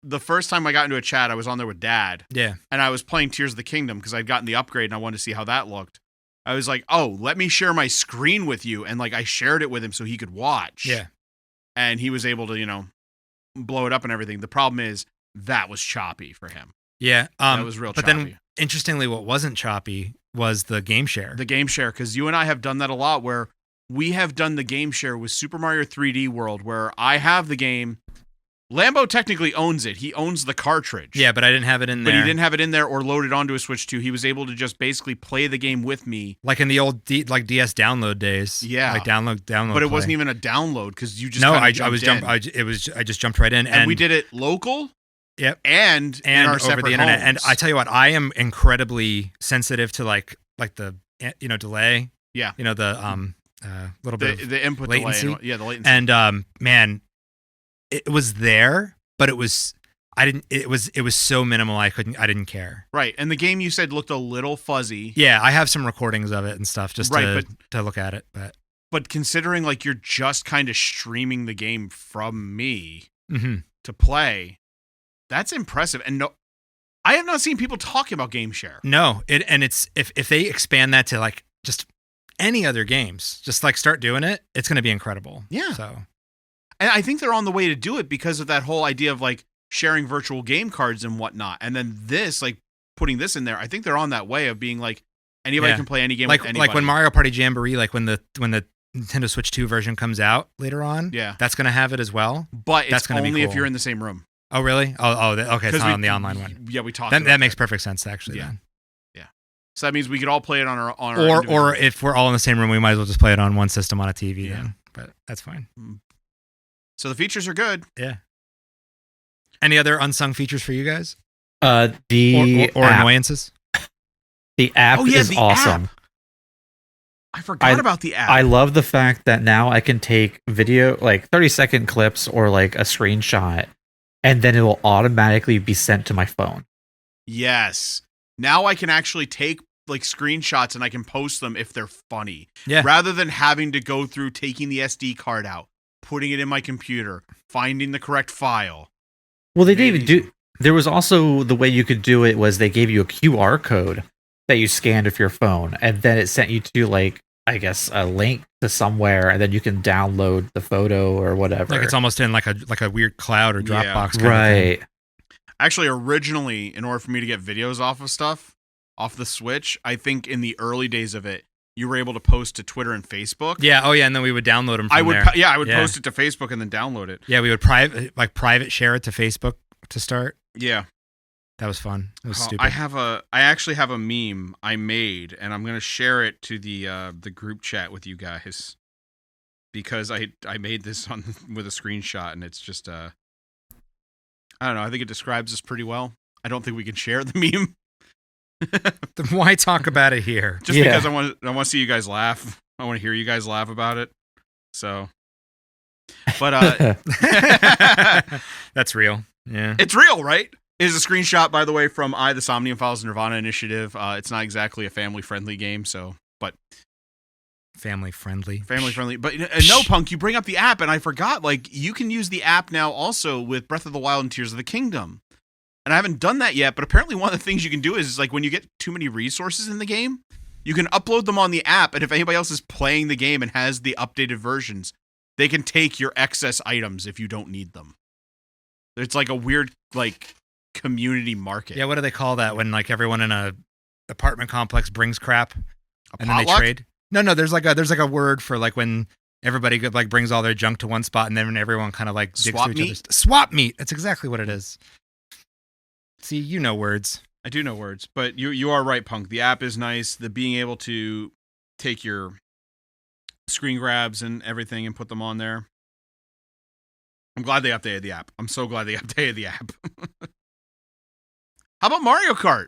the first time I got into a chat, I was on there with Dad. Yeah. And I was playing Tears of the Kingdom because I'd gotten the upgrade and I wanted to see how that looked. I was like, oh, let me share my screen with you. And like I shared it with him so he could watch. Yeah. And he was able to, blow it up and everything. The problem is that was choppy for him. Yeah. That was real choppy. But then interestingly, what wasn't choppy was the game share. The game share, because you and I have done that a lot where we have done the game share with Super Mario 3D World, where I have the game. Lambo technically owns it. He owns the cartridge. Yeah, but I didn't have it in there. But he didn't have it in there or loaded onto a Switch 2. He was able to just basically play the game with me. Like in the old DS download days. Yeah. Like download. But it wasn't even a download because you just I just jumped right in, and we did it local. Yep. And in our over separate the internet. homes. And I tell you what, I am incredibly sensitive to like the delay. Yeah. The little bit of the input latency. delay. Yeah, the latency. And man, it was there, but it was so minimal I didn't care. Right. And the game you said looked a little fuzzy. Yeah, I have some recordings of it and stuff just to look at it, but considering like you're just kind of streaming the game from me mm-hmm. to play, that's impressive. And no, I have not seen people talking about game share. No, it's if they expand that to like just any other games, just like start doing it, it's going to be incredible. Yeah. So, and I think they're on the way to do it because of that whole idea of like sharing virtual game cards and whatnot. And then this, like putting this in there, I think they're on that way of being like anybody can play any game with anybody. Like when Mario Party Jamboree, like when the Nintendo Switch 2 version comes out later on, yeah, that's going to have it as well. But that's it's only only cool. if you're in the same room. Oh, really? Okay. It's not on the online one. Yeah, we talked. That makes perfect sense, actually. Yeah. Then. Yeah. So that means we could all play it on our or if we're all in the same room, we might as well just play it on one system on a TV. Yeah. Then. But that's fine. So the features are good. Yeah. Any other unsung features for you guys? The or annoyances? The app is the awesome. App. I forgot about the app. I love the fact that now I can take video, like 30-second clips or like a screenshot, and then it will automatically be sent to my phone. Yes. Now I can actually take like screenshots and I can post them if they're funny. Yeah. Rather than having to go through taking the SD card out, putting it in my computer, finding the correct file. Well, they didn't even do. There was also the way you could do it was they gave you a QR code that you scanned with your phone, and then it sent you to like, I guess, a link to somewhere, and then you can download the photo or whatever. Like it's almost in like a weird cloud or Dropbox. Kind right. of thing. Actually, originally, in order for me to get videos off of stuff off the Switch, I think in the early days of it, you were able to post to Twitter and Facebook. Yeah. Oh, yeah. And then we would download them. From there. I would post it to Facebook and then download it. Yeah, we would private share it to Facebook to start. Yeah. That was fun. It was stupid. I actually have a meme I made, and I'm gonna share it to the group chat with you guys because I made this with a screenshot, and it's just I don't know. I think it describes us pretty well. I don't think we can share the meme. Then why talk about it here? Just because I want to see you guys laugh. I want to hear you guys laugh about it. So, but that's real. Yeah, it's real, right? It is a screenshot, by the way, from the Somnium Files Nirvana Initiative. It's not exactly a family-friendly game, but family-friendly. But no, Punk, you bring up the app, and I forgot. Like, you can use the app now also with Breath of the Wild and Tears of the Kingdom. And I haven't done that yet, but apparently one of the things you can do is like when you get too many resources in the game, you can upload them on the app, and if anybody else is playing the game and has the updated versions, they can take your excess items if you don't need them. It's like a weird like community market. Yeah, what do they call that when like everyone in a apartment complex brings crap and potluck? Then they trade? No, there's like a word for like when everybody like brings all their junk to one spot and then everyone kind of like digs through each other's swap meet. That's exactly what it is. See, you know words. I do know words, but you are right, Punk. The app is nice. The being able to take your screen grabs and everything and put them on there. I'm glad they updated the app. I'm so glad they updated the app. How about Mario Kart?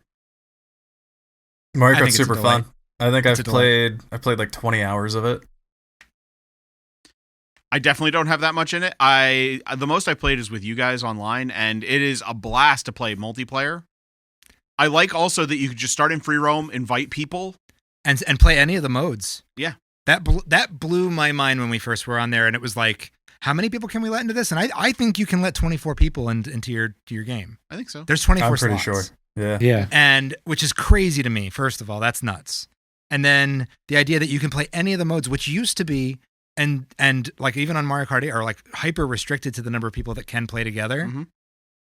Mario Kart's super fun. I think I played like 20 hours of it. I definitely don't have that much in it. The most I played is with you guys online, and it is a blast to play multiplayer. I like also that you could just start in free roam, invite people, and play any of the modes. Yeah, that blew my mind when we first were on there, and it was like, how many people can we let into this? And I think you can let 24 people into your game. I think so. There's 24 I'm pretty slots. sure. Yeah. And which is crazy to me. First of all, that's nuts. And then the idea that you can play any of the modes, which used to be and like even on Mario Kart 8 are like hyper restricted to the number of people that can play together. Mm-hmm.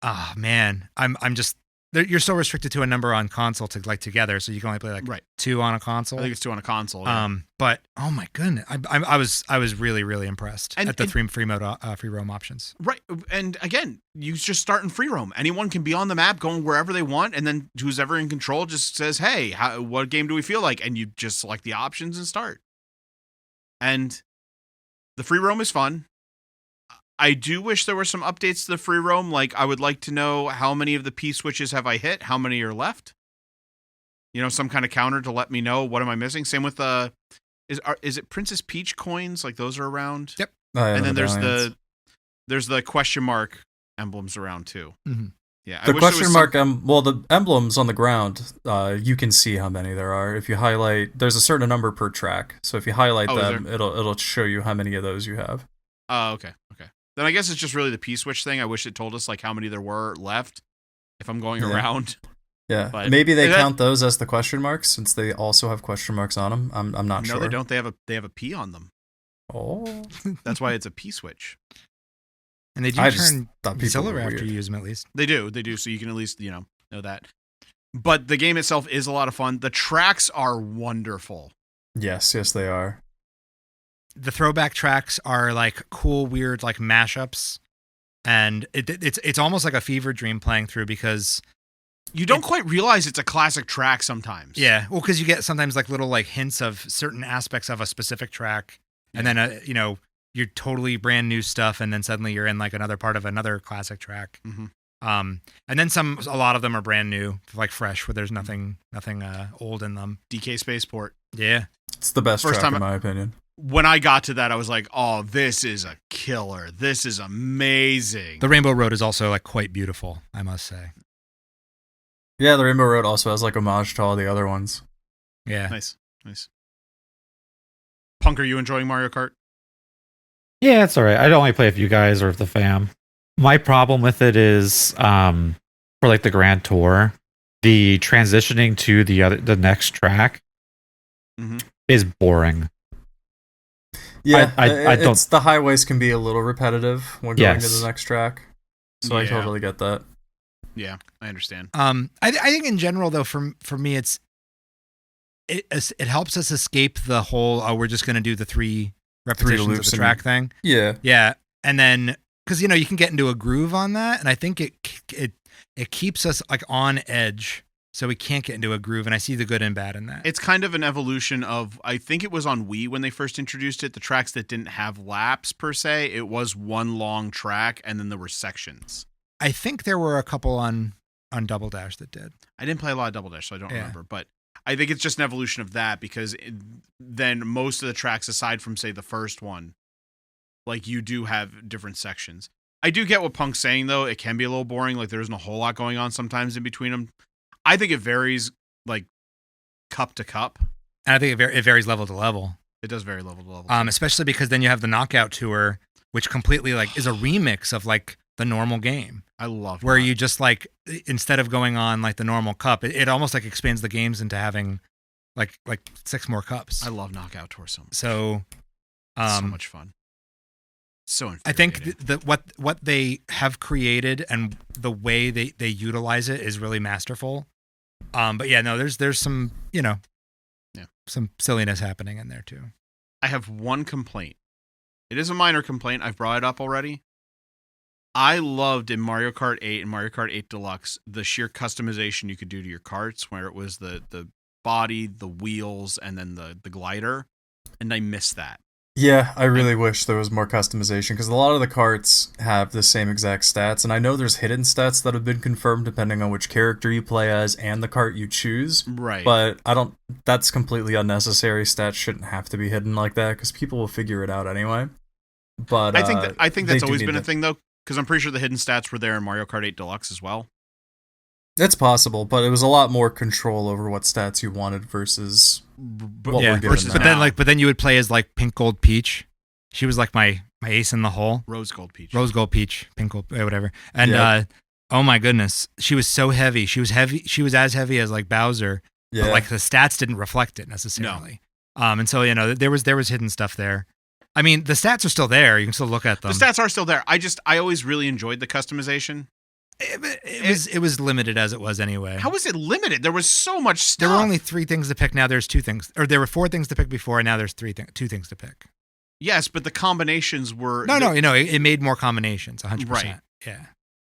Oh man, I'm just you're still restricted to a number on console to like together, so you can only play like Right. 2 on a I console. think it's 2 on a console. Yeah. But oh my goodness, I was really really impressed at the free roam options. Right. And again, you just start in free roam. Anyone can be on the map going wherever they want. And then who's ever in control just says, hey, what game do we feel like? And you just select the options and start. And the free roam is fun. I do wish there were some updates to the free roam. Like, I would like to know how many of the P switches have I hit? How many are left? You know, some kind of counter to let me know what am I missing. Same with is it Princess Peach coins? Like those are around. Yep. And then there's the question mark emblems around too. Mm-hmm. Yeah. The question mark, the emblems on the ground, you can see how many there are. If you highlight, there's a certain number per track. So if you highlight them, it'll show you how many of those you have. Oh, okay. Then I guess it's just really the P switch thing. I wish it told us like how many there were left if I'm going around. Yeah, but maybe they count those as the question marks since they also have question marks on them. I'm not sure. No, they don't. They have a P on them. Oh, that's why it's a P switch. And they do turn silver after you use them at least. They do. So you can at least know that. But the game itself is a lot of fun. The tracks are wonderful. Yes, they are. The throwback tracks are like cool, weird, like mashups, and it's almost like a fever dream playing through because you don't quite realize it's a classic track sometimes. Yeah, well, because you get sometimes like little like hints of certain aspects of a specific track, and then you're totally brand new stuff, and then suddenly you're in like another part of another classic track. Mm-hmm. And then a lot of them are brand new, like fresh, where there's nothing old in them. DK Spaceport. Yeah, it's the best track in my opinion. When I got to that, I was like, oh, this is a killer. This is amazing. The Rainbow Road is also like quite beautiful, I must say. Yeah, the Rainbow Road also has like homage to all the other ones. Yeah. Nice. Punk, are you enjoying Mario Kart? Yeah, it's all right. I'd only play if you guys or if the fam. My problem with it is for like the Grand Tour, the transitioning to the next track is boring. Yeah, I don't. The highways can be a little repetitive when going to the next track, so I totally get that. Yeah, I understand. I think in general though, for me, it helps us escape the whole we're just going to do the 3 repetitions of the track thing. Yeah, and then because you can get into a groove on that, and I think it keeps us like on edge. So we can't get into a groove, and I see the good and bad in that. It's kind of an evolution of, I think it was on Wii when they first introduced it, the tracks that didn't have laps per se. It was one long track, and then there were sections. I think there were a couple on Double Dash that did. I didn't play a lot of Double Dash, so I don't remember. But I think it's just an evolution of that because then most of the tracks, aside from, say, the first one, like you do have different sections. I do get what Punk's saying, though. It can be a little boring. Like there isn't a whole lot going on sometimes in between them. I think it varies, like, cup to cup. And I think it varies level to level. It does vary level to level. Especially because then you have the Knockout Tour, which completely, like, is a remix of, like, the normal game. I love where you just, like, instead of going on, like, the normal cup, it almost, like, expands the games into having, like 6 more cups. I love Knockout Tour so much. So much fun. So I think what they have created and the way they utilize it is really masterful. But yeah, no, there's some, some silliness happening in there too. I have one complaint. It is a minor complaint. I've brought it up already. I loved in Mario Kart 8 and Mario Kart 8 Deluxe the sheer customization you could do to your carts, where it was the body, the wheels, and then the glider. And I miss that. Yeah, I really wish there was more customization because a lot of the carts have the same exact stats, and I know there's hidden stats that have been confirmed depending on which character you play as and the cart you choose. Right. But that's completely unnecessary. Stats shouldn't have to be hidden like that because people will figure it out anyway. But I think that's always been a thing though, because I'm pretty sure the hidden stats were there in Mario Kart 8 Deluxe as well. It's possible, but it was a lot more control over what stats you wanted versus what we're given now. But then you would play as like Pink Gold Peach. She was like my ace in the hole. Rose Gold Peach, Pink Gold, whatever. And oh my goodness, she was so heavy. She was heavy. She was as heavy as like Bowser. Yeah. But like the stats didn't reflect it necessarily. No. And so there was hidden stuff there. I mean, the stats are still there. You can still look at them. The stats are still there. I always really enjoyed the customization. It was limited as it was anyway. How was it limited? There was so much stuff. There were only 3 things to pick. Now there's 2 things, or there were 4 things to pick before, and now there's 2 things to pick. Yes, but the combinations were No, it made more combinations. 100%. Right. Yeah.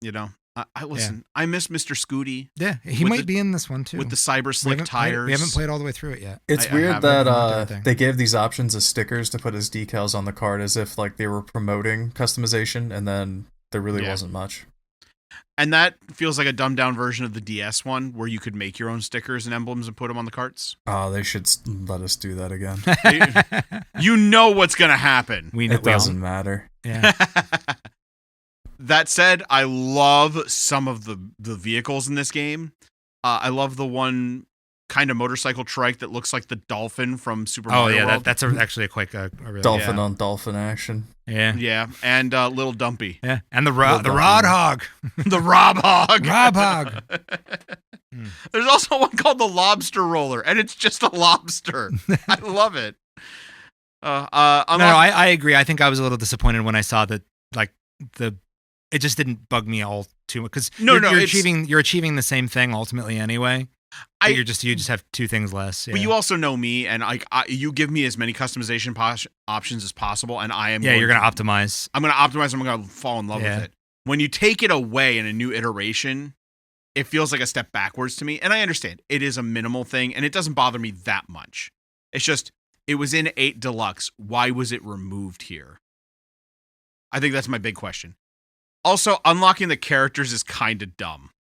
You know, I listen. I miss Mr. Scooty. Yeah, he might be in this one too with the cyber slick tires. We haven't played all the way through it yet. It's weird that they gave these options as stickers to put as decals on the card, as if like they were promoting customization, and then there really wasn't much. And that feels like a dumbed down version of the DS one, where you could make your own stickers and emblems and put them on the carts. Oh, they should let us do that again. You know what's going to happen. It doesn't matter. Yeah. That said, I love some of the vehicles in this game. I love the one kind of motorcycle trike that looks like the dolphin from Super Mario World. That's actually quite a really dolphin on dolphin action. Yeah, yeah, and Little Dumpy. Yeah, and the Rod Hog, the Rob Hog, Rob Hog. There's also one called the Lobster Roller, and it's just a lobster. I love it. I agree. I think I was a little disappointed when I saw that, like it just didn't bug me all too much because you're achieving the same thing ultimately anyway. You just have 2 things less. Yeah. But you also know me, and you give me as many customization options as possible, and I am. Yeah, you're going to optimize. I'm going to optimize. I'm going to fall in love with it. When you take it away in a new iteration, it feels like a step backwards to me. And I understand it is a minimal thing, and it doesn't bother me that much. It's just it was in 8 Deluxe. Why was it removed here? I think that's my big question. Also, unlocking the characters is kind of dumb.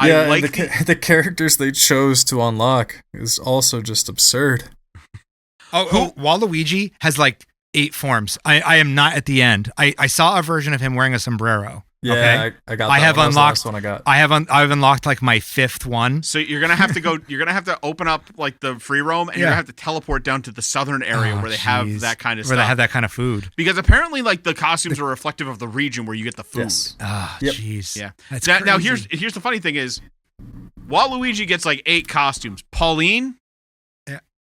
Yeah, I like the characters they chose to unlock is also just absurd. Waluigi has like 8 forms. I am not at the end. I saw a version of him wearing a sombrero. Yeah, okay? I got. I have unlocked. unlocked. One I got. I've unlocked like my 5th one. So you're gonna have to go. You're gonna have to open up like the free roam, and you're gonna have to teleport down to the southern area where they have that kind of stuff. Where they have that kind of food. Because apparently, like the costumes are reflective of the region where you get the food. Yes. Jeez. Yeah. That's now here's the funny thing is, Waluigi gets like 8 costumes. Pauline,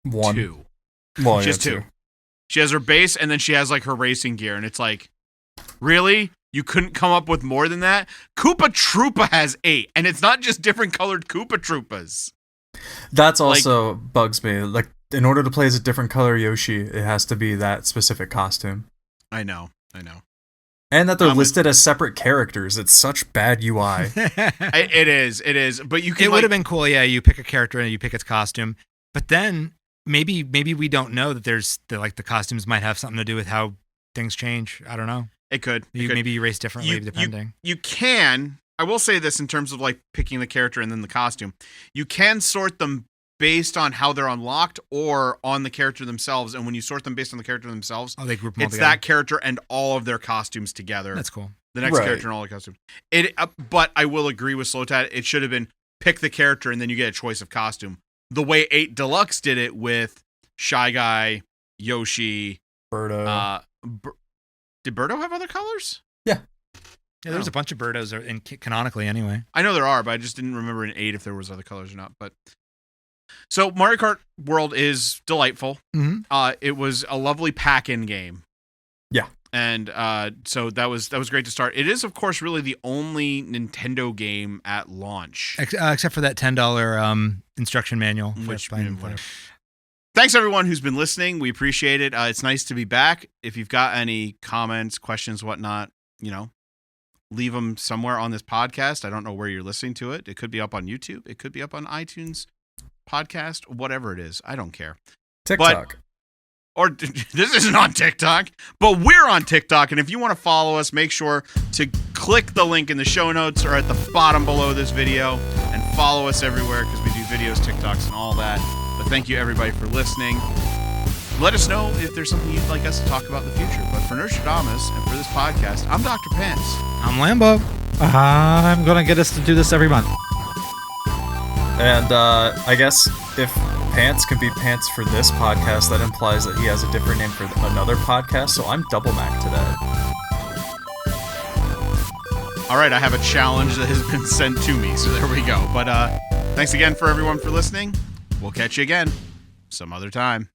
1. 2. Well, she has 2. She has her base, and then she has like her racing gear, and it's like, really? You couldn't come up with more than that? Koopa Troopa has 8, and it's not just different colored Koopa Troopas. That's also bugs me. Like, in order to play as a different color Yoshi, it has to be that specific costume. I know. And that they're listed as separate characters. It's such bad UI. It is. But you can. It would have been cool, yeah. You pick a character and you pick its costume, but then maybe we don't know that the costumes might have something to do with how things change. I don't know. It could. Maybe you race differently depending. You can. I will say this in terms of like picking the character and then the costume. You can sort them based on how they're unlocked or on the character themselves. And when you sort them based on the character themselves, they group them all it's together. that character and all of their costumes together. That's cool. The next character and all the costumes. But I will agree with Slowtat. It should have been pick the character and then you get a choice of costume. The way 8 Deluxe did it with Shy Guy, Yoshi, Birdo. Did Birdo have other colors? Yeah. Yeah, there's a bunch of Birdos canonically anyway. I know there are, but I just didn't remember in 8 if there was other colors or not. But so Mario Kart World is delightful. Mm-hmm. It was a lovely pack-in game. Yeah. And so that was great to start. It is, of course, really the only Nintendo game at launch. Except for that $10 instruction manual. Whatever. Thanks, everyone who's been listening. We appreciate it. It's nice to be back. If you've got any comments, questions, whatnot, leave them somewhere on this podcast. I don't know where you're listening to it. It could be up on YouTube. It could be up on iTunes podcast, whatever it is. I don't care. TikTok. Or this isn't on TikTok, but we're on TikTok. And if you want to follow us, make sure to click the link in the show notes or at the bottom below this video and follow us everywhere because we do videos, TikToks, and all that. But thank you, everybody, for listening. Let us know if there's something you'd like us to talk about in the future. But for Nerdstrodamus and for this podcast, I'm Dr. Pants. I'm Lambo. I'm going to get us to do this every month. And I guess if Pants can be Pants for this podcast, that implies that he has a different name for another podcast. So I'm Double Mac today. All right, I have a challenge that has been sent to me. So there we go. But thanks again for everyone for listening. We'll catch you again some other time.